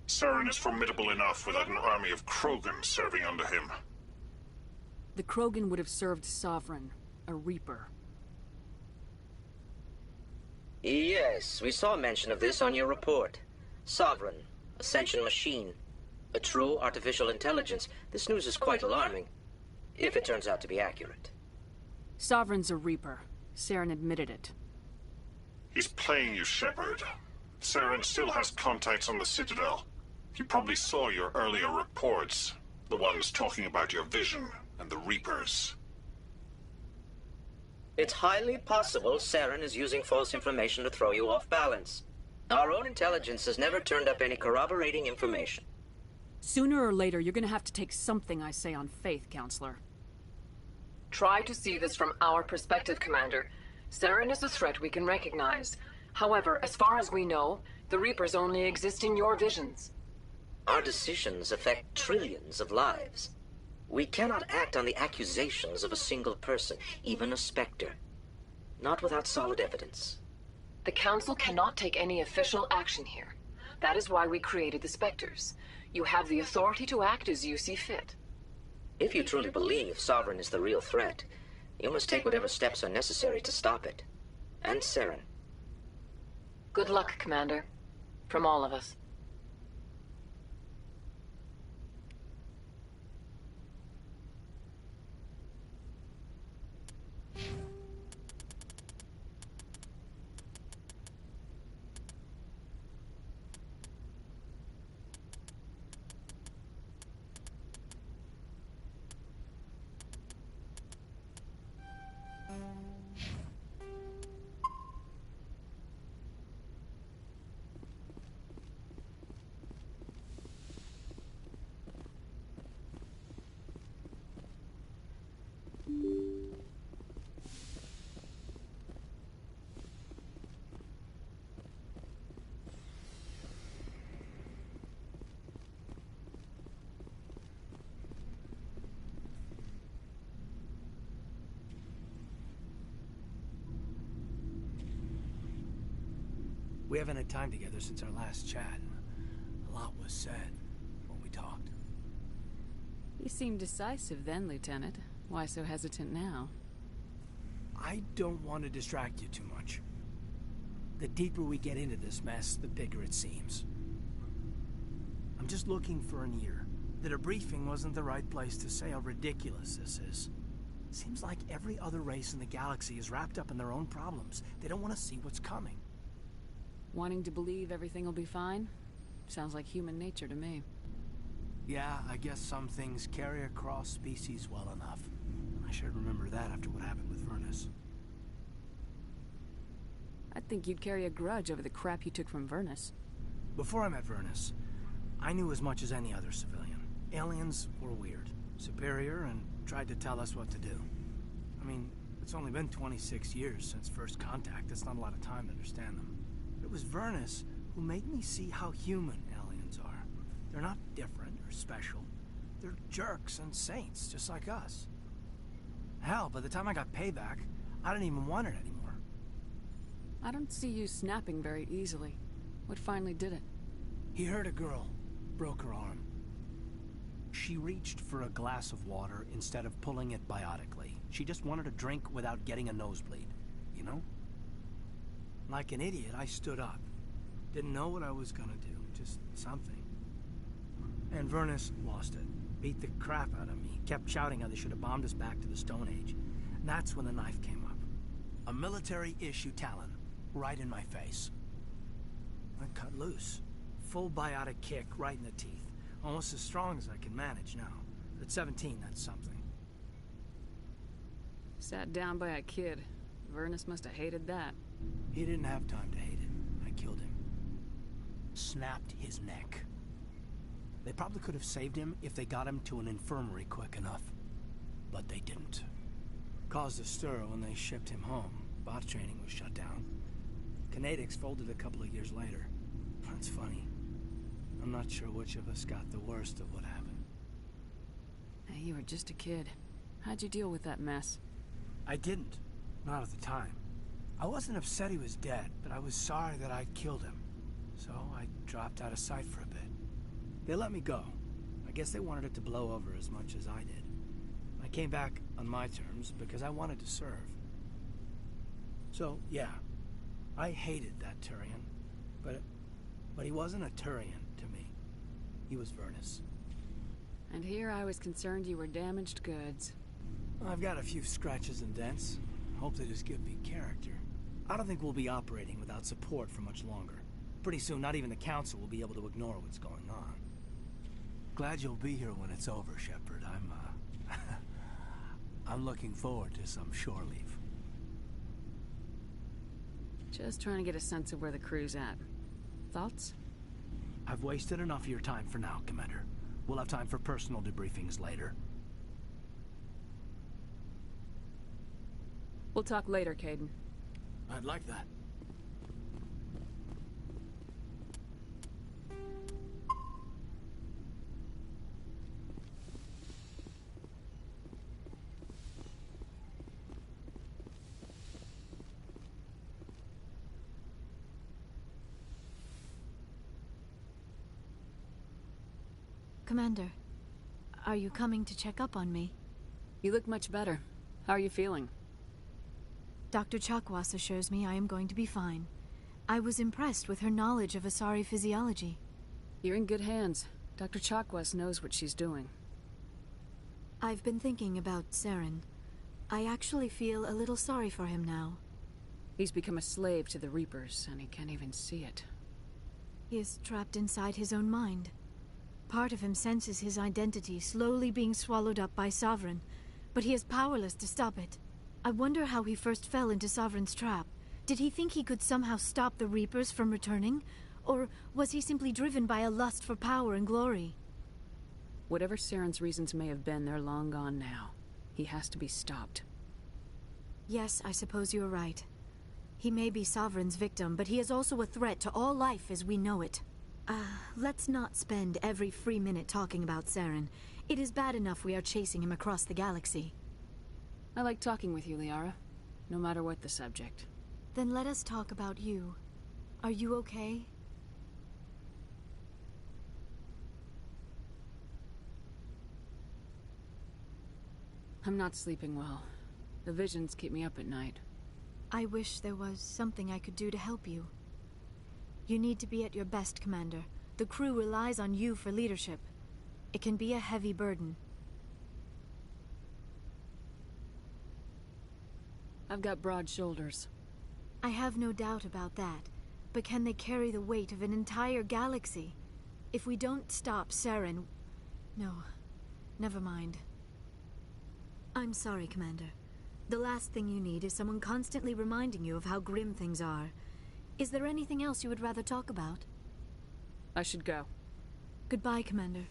Saren is formidable enough without an army of Krogan serving under him. The Krogan would have served Sovereign, a Reaper. Yes, we saw mention of this on your report. Sovereign, Ascension machine, a true artificial intelligence. This news is quite alarming, if it turns out to be accurate. Sovereign's a Reaper. Saren admitted it. He's playing you, Shepard. Saren still has contacts on the Citadel. He probably saw your earlier reports, the ones talking about your vision and the Reapers. It's highly possible Saren is using false information to throw you off balance. Our own intelligence has never turned up any corroborating information. Sooner or later, you're gonna have to take something I say on faith, Counselor. Try to see this from our perspective, Commander. Saren is a threat we can recognize. However, as far as we know, the Reapers only exist in your visions. Our decisions affect trillions of lives. We cannot act on the accusations of a single person, even a Spectre. Not without solid evidence. The Council cannot take any official action here. That is why we created the Spectres. You have the authority to act as you see fit. If you truly believe Sovereign is the real threat, you must take whatever steps are necessary to stop it. And Saren. Good luck, Commander. From all of us. We haven't had time together since our last chat. A lot was said when we talked. You seemed decisive then, Lieutenant. Why so hesitant now? I don't want to distract you too much. The deeper we get into this mess, the bigger it seems. I'm just looking for an ear. The debriefing wasn't the right place to say how ridiculous this is. Seems like every other race in the galaxy is wrapped up in their own problems. They don't want to see what's coming. Wanting to believe everything will be fine? Sounds like human nature to me. Yeah, I guess some things carry across species well enough. I should remember that after what happened with Vernus. I think you'd carry a grudge over the crap you took from Vernus. Before I met Vernus, I knew as much as any other civilian. Aliens were weird, superior, and tried to tell us what to do. I mean, it's only been 26 years since first contact. That's not a lot of time to understand them. It was Vernus who made me see how human aliens are. They're not different or special. They're jerks and saints, just like us. Hell, by the time I got payback, I didn't even want it anymore. I don't see you snapping very easily. What finally did it? He hurt a girl, broke her arm. She reached for a glass of water instead of pulling it biotically. She just wanted a drink without getting a nosebleed, you know? Like an idiot, I stood up. Didn't know what I was gonna do, just something. And Vernus lost it. Beat the crap out of me. Kept shouting how they should have bombed us back to the Stone Age. And that's when the knife came up. A military-issue talon, right in my face. I cut loose. Full biotic kick right in the teeth. Almost as strong as I can manage now. But at 17, that's something. Sat down by a kid. Vernus must have hated that. He didn't have time to hate it. I killed him. Snapped his neck. They probably could have saved him if they got him to an infirmary quick enough. But they didn't. Caused a stir when they shipped him home. Bot training was shut down. Kinetics folded a couple of years later. That's funny. I'm not sure which of us got the worst of what happened. Hey, you were just a kid. How'd you deal with that mess? I didn't. Not at the time. I wasn't upset he was dead, but I was sorry that I'd killed him. So I dropped out of sight for a bit. They let me go. I guess they wanted it to blow over as much as I did. I came back on my terms because I wanted to serve. So, yeah. I hated that Turian. But he wasn't a Turian to me. He was Vernus. And here I was concerned you were damaged goods. I've got a few scratches and dents. Hope they just give me character. I don't think we'll be operating without support for much longer. Pretty soon, not even the Council will be able to ignore what's going on. Glad you'll be here when it's over, Shepard. I'm looking forward to some shore leave. Just trying to get a sense of where the crew's at. Thoughts? I've wasted enough of your time for now, Commander. We'll have time for personal debriefings later. We'll talk later, Caden. I'd like that. Commander, are you coming to check up on me? You look much better. How are you feeling? Dr. Chakwas assures me I am going to be fine. I was impressed with her knowledge of Asari physiology. You're in good hands. Dr. Chakwas knows what she's doing. I've been thinking about Saren. I actually feel a little sorry for him now. He's become a slave to the Reapers, and he can't even see it. He is trapped inside his own mind. Part of him senses his identity slowly being swallowed up by Sovereign, but he is powerless to stop it. I wonder how he first fell into Sovereign's trap. Did he think he could somehow stop the Reapers from returning? Or was he simply driven by a lust for power and glory? Whatever Saren's reasons may have been, they're long gone now. He has to be stopped. Yes, I suppose you're right. He may be Sovereign's victim, but he is also a threat to all life as we know it. Let's not spend every free minute talking about Saren. It is bad enough we are chasing him across the galaxy. I like talking with you, Liara. No matter what the subject. Then let us talk about you. Are you okay? I'm not sleeping well. The visions keep me up at night. I wish there was something I could do to help you. You need to be at your best, Commander. The crew relies on you for leadership. It can be a heavy burden. I've got broad shoulders. I have no doubt about that. But can they carry the weight of an entire galaxy? If we don't stop Saren... No. Never mind. I'm sorry, Commander. The last thing you need is someone constantly reminding you of how grim things are. Is there anything else you would rather talk about? I should go. Goodbye, Commander.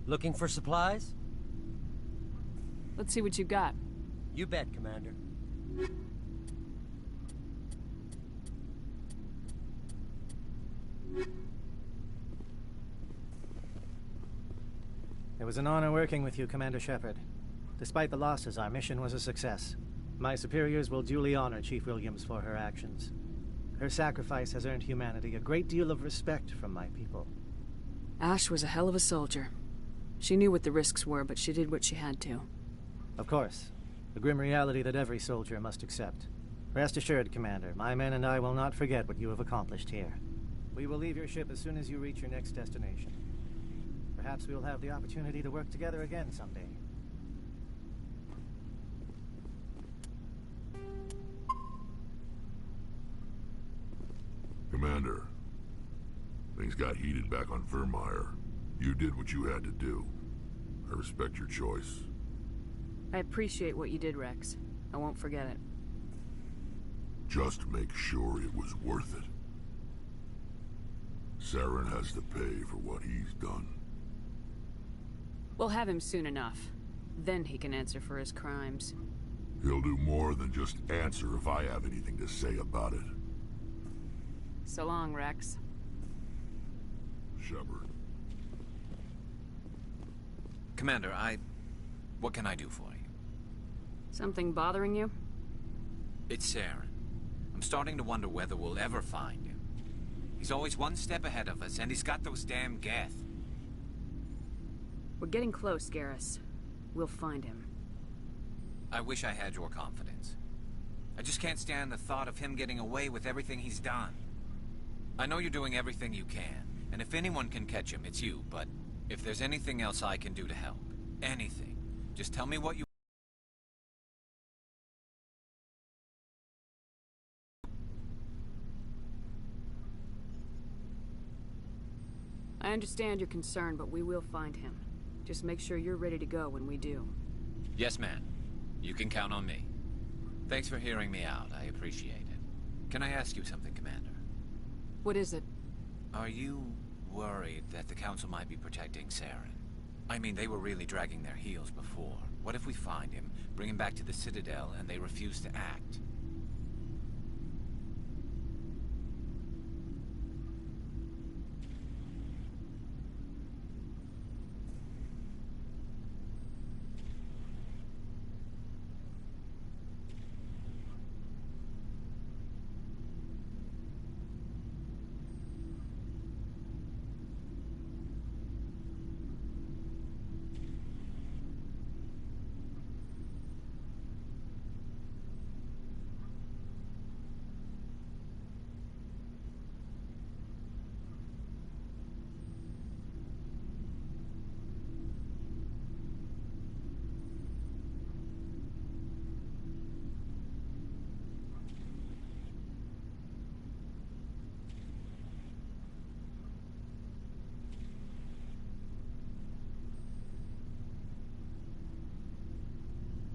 Looking for supplies? Let's see what you got. You bet, Commander. It was an honor working with you, Commander Shepard. Despite the losses, our mission was a success. My superiors will duly honor Chief Williams for her actions. Her sacrifice has earned humanity a great deal of respect from my people. Ash was a hell of a soldier. She knew what the risks were, but she did what she had to. Of course. The grim reality that every soldier must accept. Rest assured, Commander, my men and I will not forget what you have accomplished here. We will leave your ship as soon as you reach your next destination. Perhaps we will have the opportunity to work together again someday. Commander, things got heated back on Vermeer. You did what you had to do. I respect your choice. I appreciate what you did, Rex. I won't forget it. Just make sure it was worth it. Saren has to pay for what he's done. We'll have him soon enough. Then he can answer for his crimes. He'll do more than just answer if I have anything to say about it. So long, Rex. Shepard. Commander, what can I do for you? Something bothering you? It's Saren. I'm starting to wonder whether we'll ever find him. He's always one step ahead of us, and he's got those damn Geth. We're getting close, Garrus. We'll find him. I wish I had your confidence. I just can't stand the thought of him getting away with everything he's done. I know you're doing everything you can, and if anyone can catch him, it's you, but if there's anything else I can do to help, anything, just tell me what you... I understand your concern, but we will find him. Just make sure you're ready to go when we do. Yes, ma'am. You can count on me. Thanks for hearing me out. I appreciate it. Can I ask you something, Commander? What is it? Are you worried that the Council might be protecting Saren? I mean, they were really dragging their heels before. What if we find him, bring him back to the Citadel, and they refuse to act?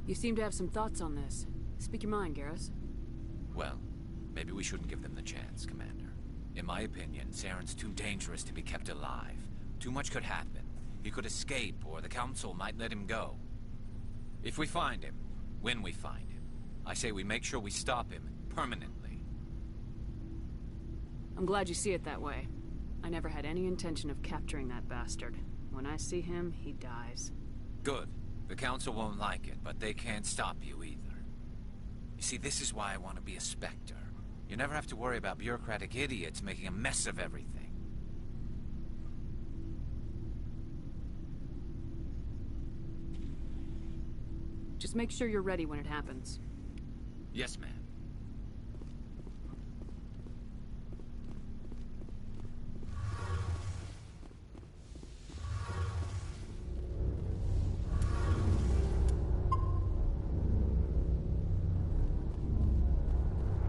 You seem to have some thoughts on this. Speak your mind, Garrus. Well, maybe we shouldn't give them the chance, Commander. In my opinion, Saren's too dangerous to be kept alive. Too much could happen. He could escape, or the Council might let him go. If we find him, when we find him, I say we make sure we stop him permanently. I'm glad you see it that way. I never had any intention of capturing that bastard. When I see him, he dies. Good. The Council won't like it, but they can't stop you either. You see, this is why I want to be a Spectre. You never have to worry about bureaucratic idiots making a mess of everything. Just make sure you're ready when it happens. Yes, ma'am.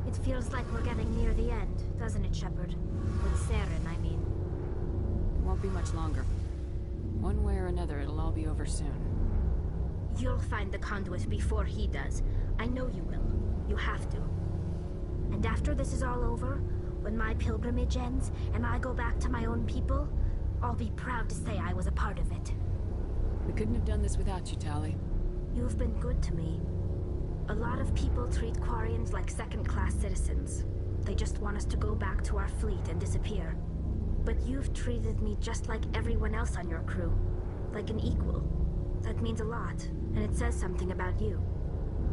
It feels like we're getting near the end, doesn't it, Shepard? With Saren, I mean. It won't be much longer. One way or another, it'll all be over soon. You'll find the conduit before he does. I know you will. You have to. And after this is all over, when my pilgrimage ends and I go back to my own people, I'll be proud to say I was a part of it. We couldn't have done this without you, Tali. You've been good to me. A lot of people treat Quarians like second-class citizens. They just want us to go back to our fleet and disappear. But you've treated me just like everyone else on your crew. Like an equal. That means a lot, and it says something about you.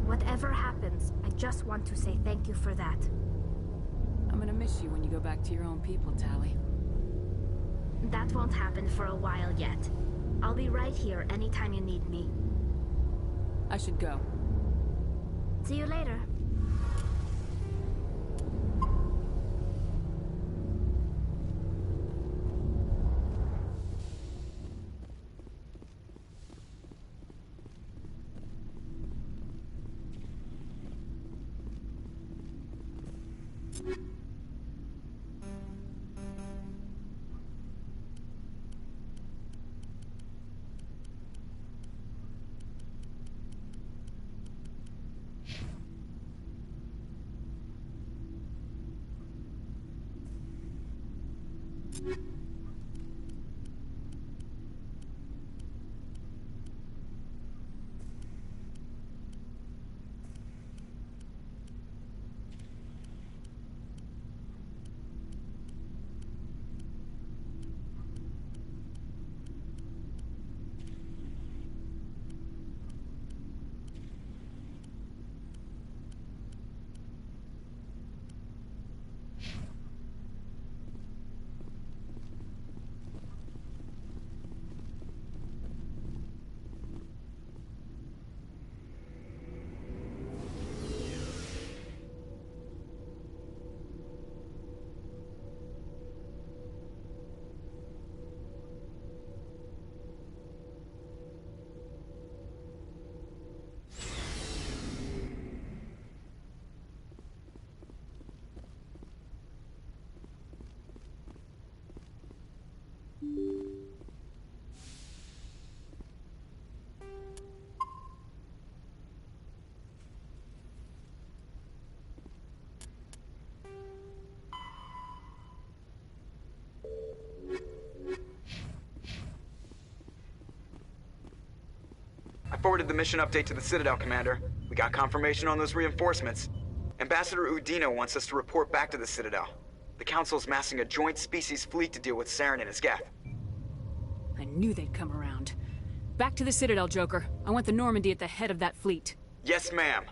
Whatever happens, I just want to say thank you for that. I'm gonna miss you when you go back to your own people, Tali. That won't happen for a while yet. I'll be right here anytime you need me. I should go. See you later. I forwarded the mission update to the Citadel, Commander. We got confirmation on those reinforcements. Ambassador Udino wants us to report back to the Citadel. The Council's massing a joint species fleet to deal with Saren and his Geth. I knew they'd come around. Back to the Citadel, Joker. I want the Normandy at the head of that fleet. Yes, ma'am.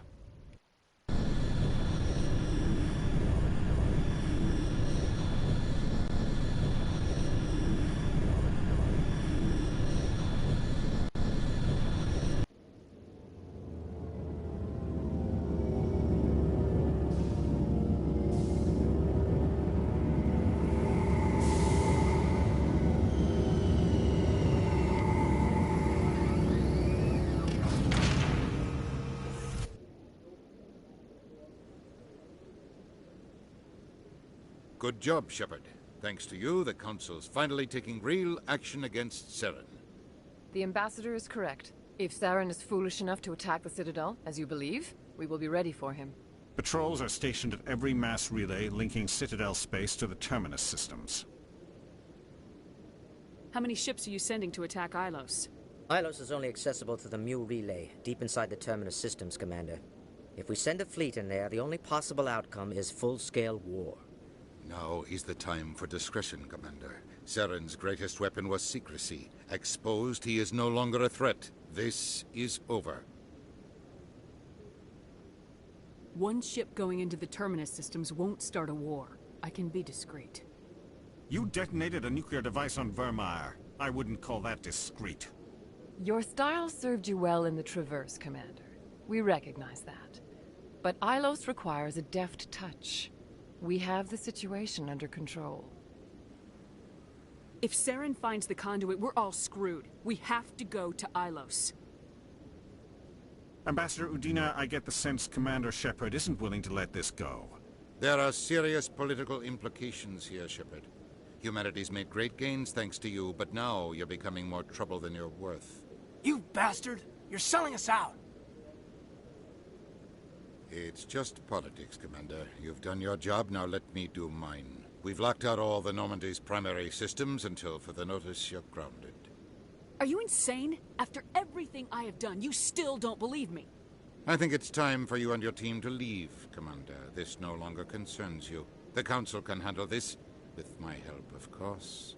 Good job, Shepard. Thanks to you, the Council's finally taking real action against Saren. The Ambassador is correct. If Saren is foolish enough to attack the Citadel, as you believe, we will be ready for him. Patrols are stationed at every mass relay linking Citadel space to the Terminus systems. How many ships are you sending to attack Ilos? Ilos is only accessible through the Mu relay, deep inside the Terminus systems, Commander. If we send a fleet in there, the only possible outcome is full-scale war. Now is the time for discretion, Commander. Saren's greatest weapon was secrecy. Exposed, he is no longer a threat. This is over. One ship going into the Terminus systems won't start a war. I can be discreet. You detonated a nuclear device on Vermeer. I wouldn't call that discreet. Your style served you well in the Traverse, Commander. We recognize that. But Ilos requires a deft touch. We have the situation under control. If Saren finds the conduit, we're all screwed. We have to go to Ilos. Ambassador Udina, I get the sense Commander Shepard isn't willing to let this go. There are serious political implications here, Shepard. Humanity's made great gains thanks to you, but now you're becoming more trouble than you're worth. You bastard! You're selling us out! It's just politics, Commander. You've done your job, now let me do mine. We've locked out all the Normandy's primary systems until further notice you're grounded. Are you insane? After everything I have done, you still don't believe me. I think it's time for you and your team to leave, Commander. This no longer concerns you. The Council can handle this, with my help, of course.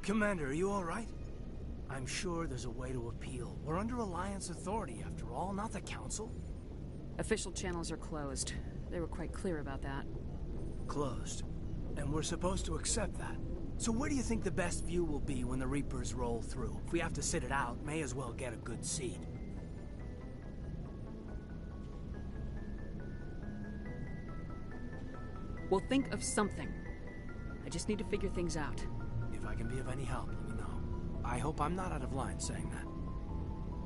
Commander, are you all right? I'm sure there's a way to appeal. We're under Alliance authority, after all, not the Council. Official channels are closed. They were quite clear about that. Closed. And we're supposed to accept that. So where do you think the best view will be when the Reapers roll through? If we have to sit it out, may as well get a good seat. We'll think of something. I just need to figure things out. If I can be of any help, let me know. I hope I'm not out of line saying that.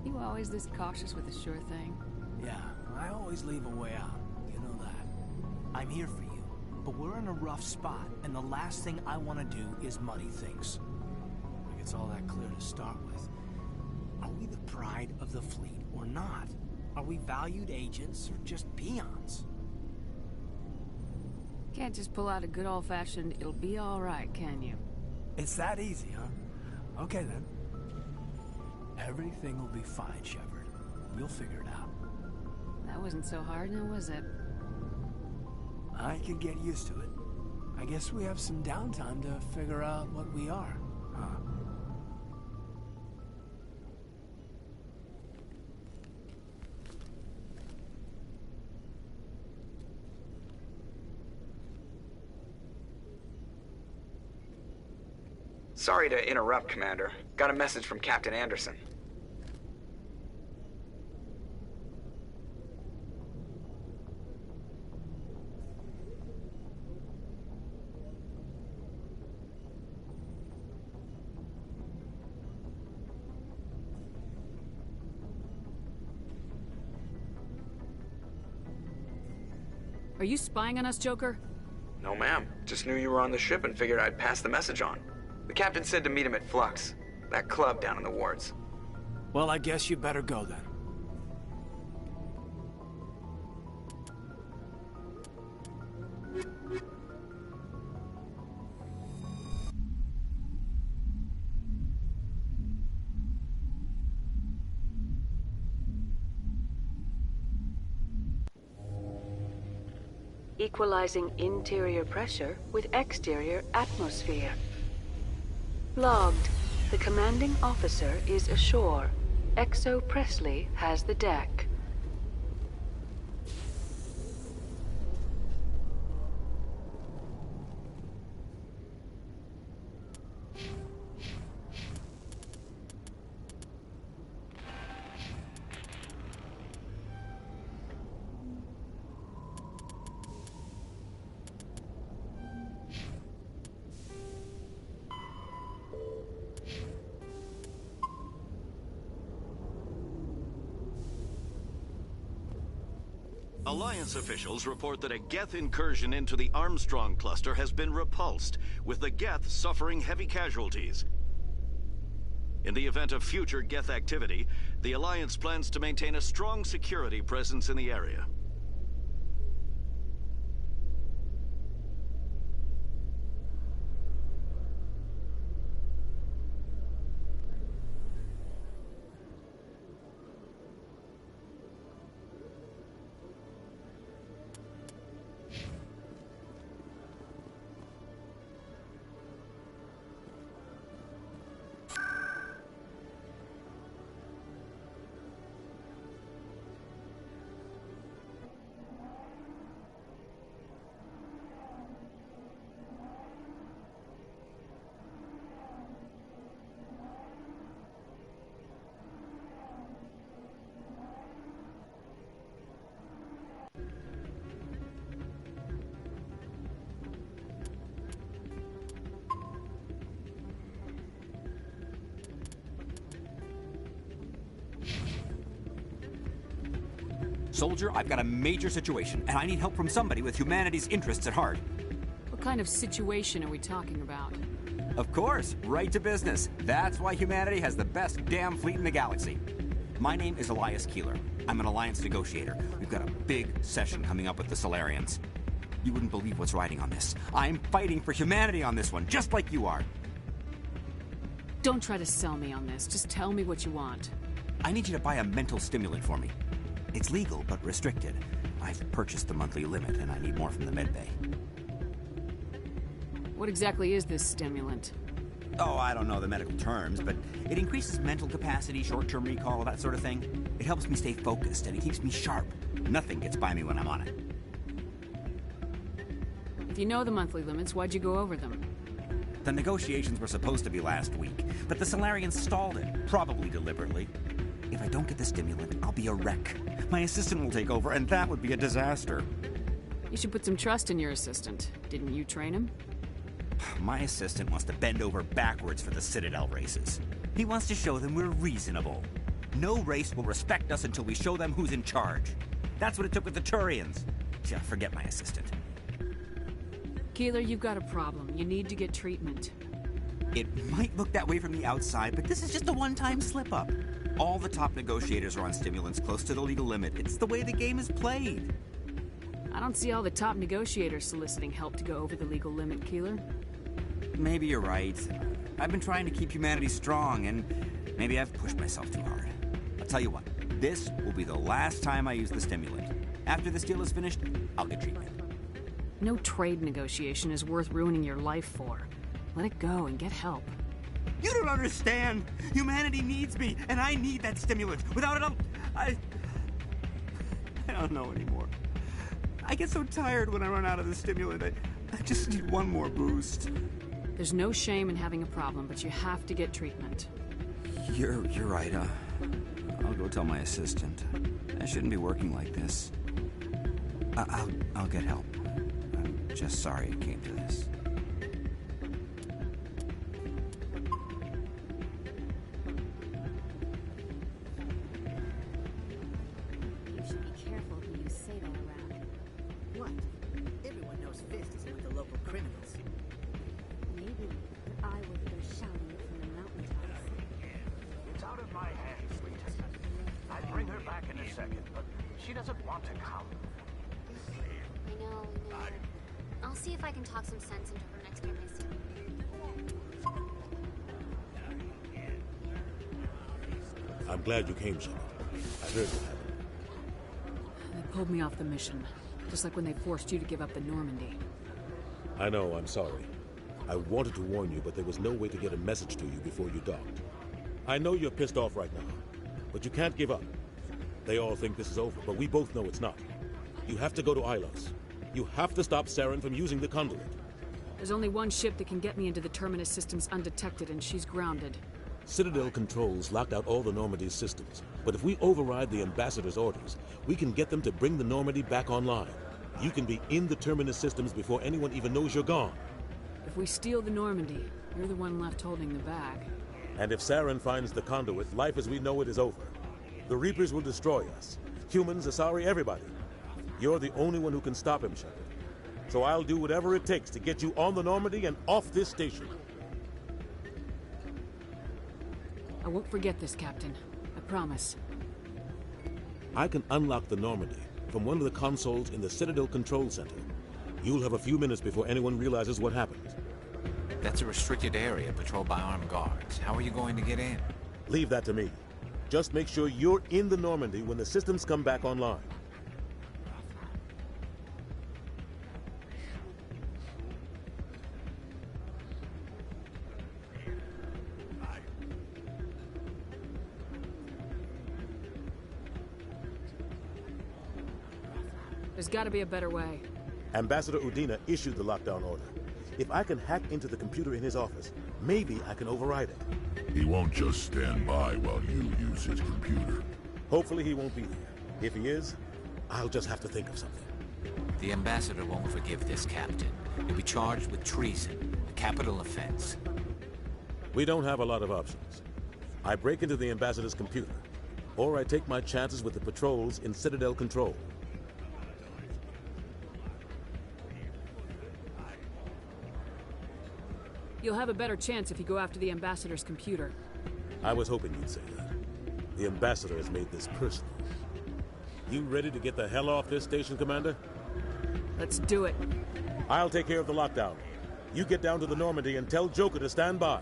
You always this cautious with a sure thing? Yeah, I always leave a way out. You know that. I'm here for you, but we're in a rough spot, and the last thing I want to do is muddy things. Like it's all that clear to start with. Are we the pride of the fleet or not? Are we valued agents or just peons? Can't just pull out a good old-fashioned, it'll be all right, can you? It's that easy, huh? Okay, then. Everything will be fine, Shepard. We'll figure it out. That wasn't so hard, now was it? I can get used to it. I guess we have some downtime to figure out what we are, huh? Sorry to interrupt, Commander. Got a message from Captain Anderson. Are you spying on us, Joker? No, ma'am. Just knew you were on the ship and figured I'd pass the message on. The captain said to meet him at Flux, that club down in the wards. Well, I guess you better go then. Equalizing interior pressure with exterior atmosphere. Logged. The commanding officer is ashore. Exo Presley has the deck. Alliance officials report that a Geth incursion into the Armstrong cluster has been repulsed, with the Geth suffering heavy casualties. In the event of future Geth activity, the Alliance plans to maintain a strong security presence in the area. Soldier, I've got a major situation, and I need help from somebody with humanity's interests at heart. What kind of situation are we talking about? Of course, right to business. That's why humanity has the best damn fleet in the galaxy. My name is Elias Keeler. I'm an Alliance negotiator. We've got a big session coming up with the Solarians. You wouldn't believe what's riding on this. I'm fighting for humanity on this one, just like you are. Don't try to sell me on this. Just tell me what you want. I need you to buy a mental stimulant for me. It's legal, but restricted. I've purchased the monthly limit, and I need more from the medbay. What exactly is this stimulant? Oh, I don't know the medical terms, but it increases mental capacity, short-term recall, that sort of thing. It helps me stay focused, and it keeps me sharp. Nothing gets by me when I'm on it. If you know the monthly limits, why'd you go over them? The negotiations were supposed to be last week, but the Solarians stalled it, probably deliberately. If I don't get the stimulant, I'll be a wreck. My assistant will take over, and that would be a disaster. You should put some trust in your assistant. Didn't you train him? My assistant wants to bend over backwards for the Citadel races. He wants to show them we're reasonable. No race will respect us until we show them who's in charge. That's what it took with the Turians. Yeah, forget my assistant. Keeler, you've got a problem. You need to get treatment. It might look that way from the outside, but this is just a one-time slip-up. All the top negotiators are on stimulants close to the legal limit. It's the way the game is played. I don't see all the top negotiators soliciting help to go over the legal limit, Keeler. Maybe you're right. I've been trying to keep humanity strong, and maybe I've pushed myself too hard. I'll tell you what, this will be the last time I use the stimulant. After this deal is finished, I'll get treatment. No trade negotiation is worth ruining your life for. Let it go and get help. You don't understand! Humanity needs me, and I need that stimulant. Without it, I don't know anymore. I get so tired when I run out of the stimulant. I just need one more boost. There's no shame in having a problem, but you have to get treatment. You're right. I'll go tell my assistant. I shouldn't be working like this. I'll get help. I'm just sorry it came to this. You should be careful who you say that around. What? Everyone knows Fist isn't with the local criminals. Maybe, but I was there shouting it from the mountaintops. It's out of my hands, sweetheart. I'll bring her back in a second, but she doesn't want to come. I know. I'll see if I can talk some sense into her next time I see her. I'm glad you came, Shepard. I heard what happened. They pulled me off the mission, just like when they forced you to give up the Normandy. I know, I'm sorry. I wanted to warn you, but there was no way to get a message to you before you docked. I know you're pissed off right now, but you can't give up. They all think this is over, but we both know it's not. You have to go to Ilos. You have to stop Saren from using the conduit. There's only one ship that can get me into the Terminus systems undetected, and she's grounded. Citadel controls locked out all the Normandy's systems, but if we override the Ambassador's orders, we can get them to bring the Normandy back online. You can be in the Terminus systems before anyone even knows you're gone. If we steal the Normandy, you're the one left holding the bag. And if Saren finds the conduit, life as we know it is over. The Reapers will destroy us. Humans, Asari, everybody. You're the only one who can stop him, Shepard. So I'll do whatever it takes to get you on the Normandy and off this station. I won't forget this, Captain. I promise. I can unlock the Normandy from one of the consoles in the Citadel Control Center. You'll have a few minutes before anyone realizes what happened. That's a restricted area patrolled by armed guards. How are you going to get in? Leave that to me. Just make sure you're in the Normandy when the systems come back online. There's gotta be a better way. Ambassador Udina issued the lockdown order. If I can hack into the computer in his office, maybe I can override it. He won't just stand by while you use his computer. Hopefully he won't be there. If he is, I'll just have to think of something. The ambassador won't forgive this, Captain. You'll be charged with treason, a capital offense. We don't have a lot of options. I break into the ambassador's computer, or I take my chances with the patrols in Citadel Control. You'll have a better chance if you go after the ambassador's computer. I was hoping you'd say that. The ambassador has made this personal. You ready to get the hell off this station, Commander? Let's do it. I'll take care of the lockdown. You get down to the Normandy and tell Joker to stand by.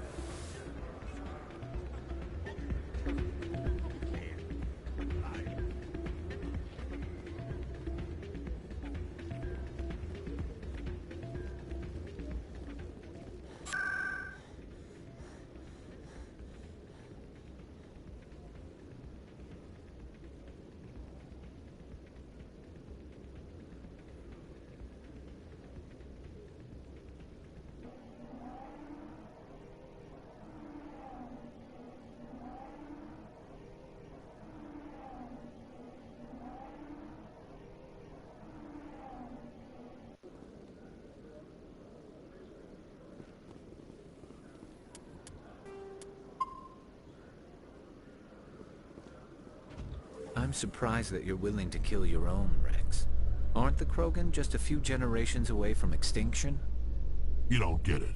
I'm surprised that you're willing to kill your own, Rex. Aren't the Krogan just a few generations away from extinction? You don't get it.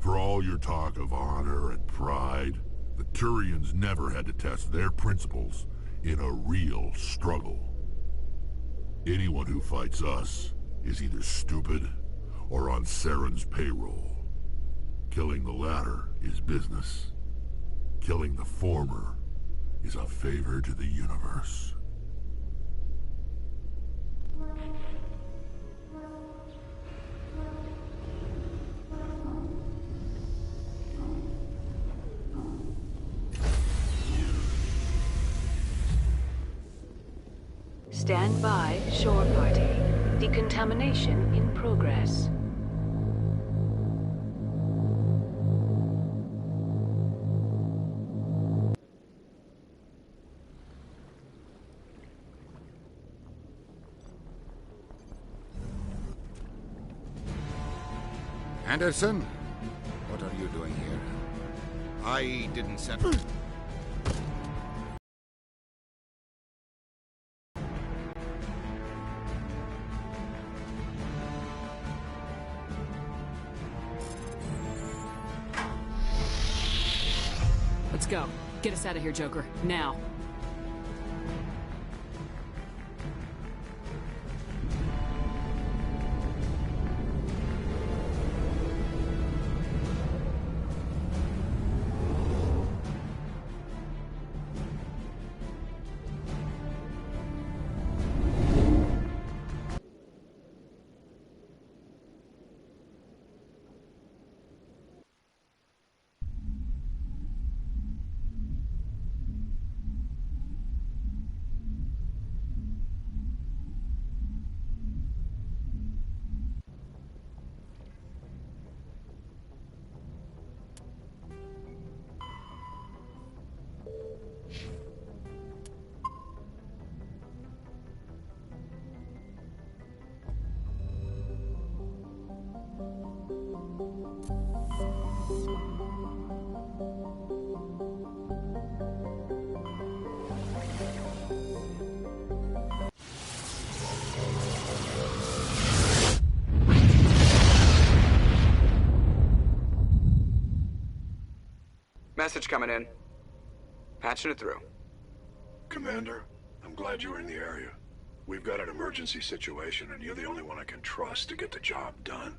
For all your talk of honor and pride, the Turians never had to test their principles in a real struggle. Anyone who fights us is either stupid or on Saren's payroll. Killing the latter is business. Killing the former is a favor to the universe. Stand by, shore party. Decontamination in progress. Anderson? What are you doing here? I didn't send... Let's go. Get us out of here, Joker. Now. Message coming in. Patching it through. Commander, I'm glad you were in the area. We've got an emergency situation, and you're the only one I can trust to get the job done.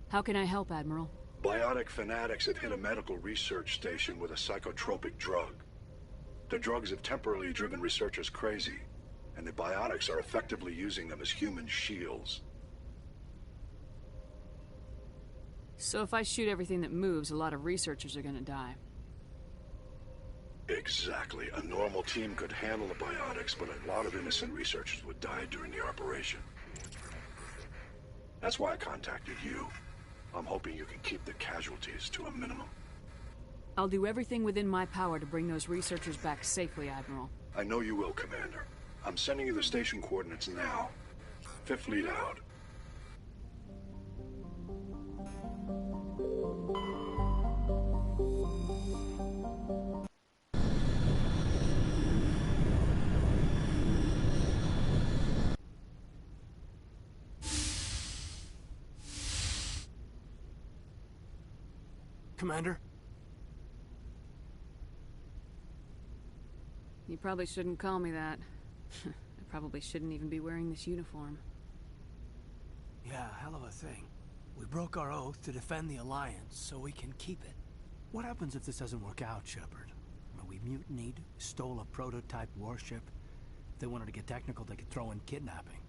How can I help, Admiral? Biotic fanatics have hit a medical research station with a psychotropic drug. The drugs have temporarily driven researchers crazy, and the biotics are effectively using them as human shields. So if I shoot everything that moves, a lot of researchers are gonna die. Exactly. A normal team could handle the biotics, but a lot of innocent researchers would die during the operation. That's why I contacted you. I'm hoping you can keep the casualties to a minimum. I'll do everything within my power to bring those researchers back safely, Admiral. I know you will, Commander. I'm sending you the station coordinates now. Fifth lead out. Commander? You probably shouldn't call me that. I probably shouldn't even be wearing this uniform. Yeah, hell of a thing. We broke our oath to defend the Alliance, so we can keep it. What happens if this doesn't work out, Shepard? We mutinied, stole a prototype warship. If they wanted to get technical, they could throw in kidnapping.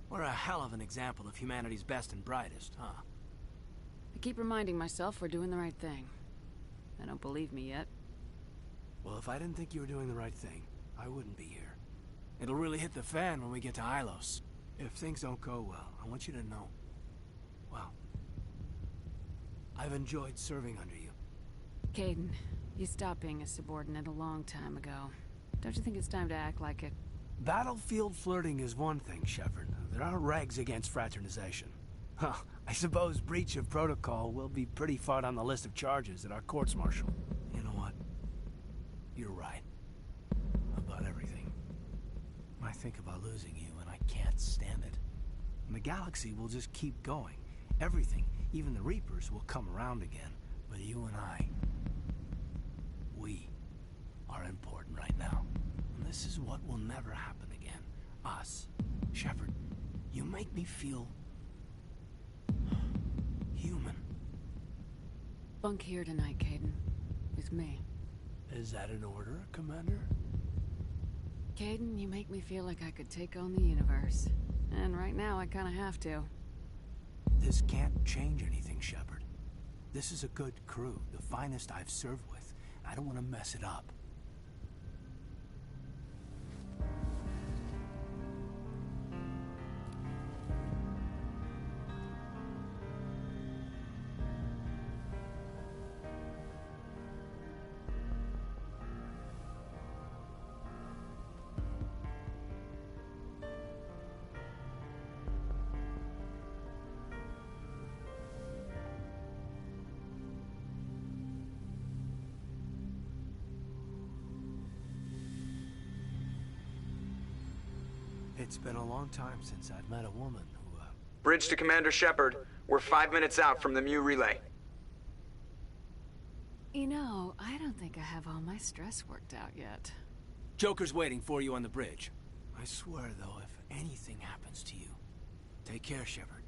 We're a hell of an example of humanity's best and brightest, huh? I keep reminding myself we're doing the right thing. I don't believe me yet. Well, if I didn't think you were doing the right thing, I wouldn't be here. It'll really hit the fan when we get to Ilos. If things don't go well, I want you to know. Well, I've enjoyed serving under you. Caden, you stopped being a subordinate a long time ago. Don't you think it's time to act like it? Battlefield flirting is one thing, Shepard. There are regs against fraternization. Huh, I suppose breach of protocol will be pretty far down the list of charges at our courts-martial. You know what? You're right. About everything. I think about losing you, and I can't stand it. And the galaxy will just keep going. Everything, even the Reapers, will come around again. But you and I, we are important right now. And this is what will never happen again. Us. Shepard, you make me feel human. Bunk here tonight, Caden. With me. Is that an order, Commander? Caden, you make me feel like I could take on the universe. And right now, I kinda have to. This can't change anything, Shepard. This is a good crew, the finest I've served with. I don't want to mess it up. It's been a long time since I've met a woman who, Bridge to Commander Shepard. We're 5 minutes out from the Mu relay. You know, I don't think I have all my stress worked out yet. Joker's waiting for you on the bridge. I swear, though, if anything happens to you, take care, Shepard.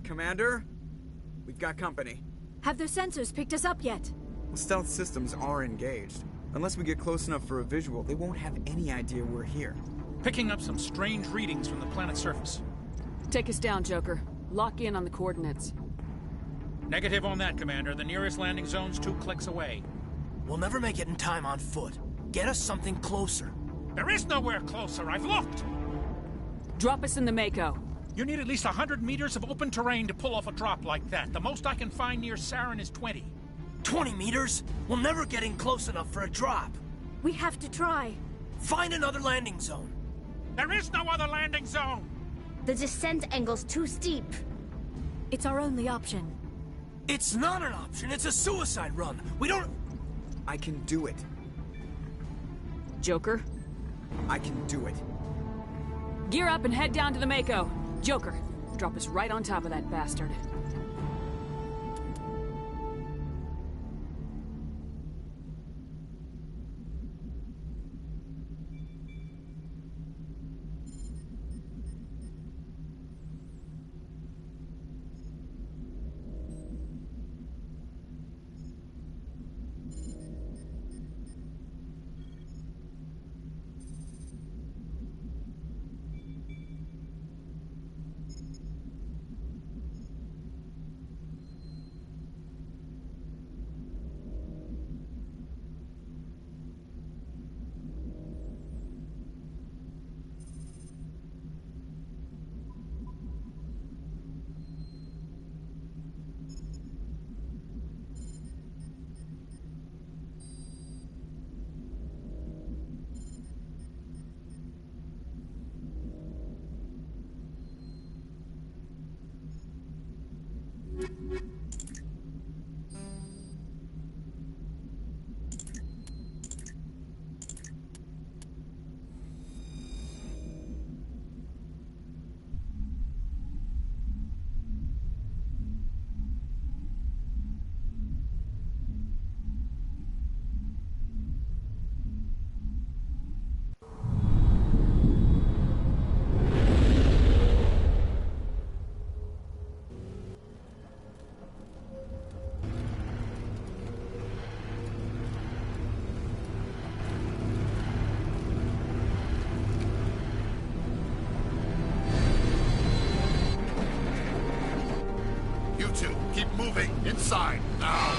Commander? We've got company. Have their sensors picked us up yet? Well, stealth systems are engaged. Unless we get close enough for a visual, they won't have any idea we're here. Picking up some strange readings from the planet's surface. Take us down, Joker. Lock in on the coordinates. Negative on that, Commander. The nearest landing zone's 2 clicks away. We'll never make it in time on foot. Get us something closer. There is nowhere closer. I've looked. Drop us in the Mako. You need at least 100 meters of open terrain to pull off a drop like that. The most I can find near Saren is 20. 20 meters? We'll never get in close enough for a drop. We have to try. Find another landing zone. There is no other landing zone! The descent angle's too steep. It's our only option. It's not an option. It's a suicide run. We don't... I can do it. Joker? I can do it. Gear up and head down to the Mako. Joker, drop us right on top of that bastard. Keep moving! Inside! Now!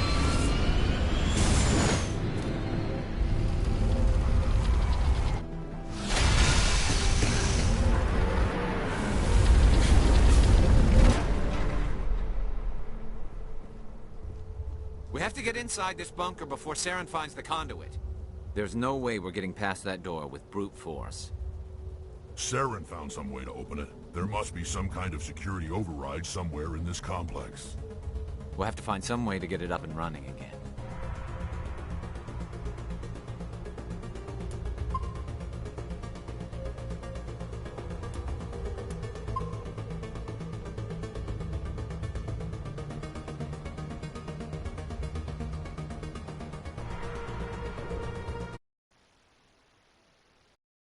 We have to get inside this bunker before Saren finds the conduit. There's no way we're getting past that door with brute force. Saren found some way to open it. There must be some kind of security override somewhere in this complex. We'll have to find some way to get it up and running again.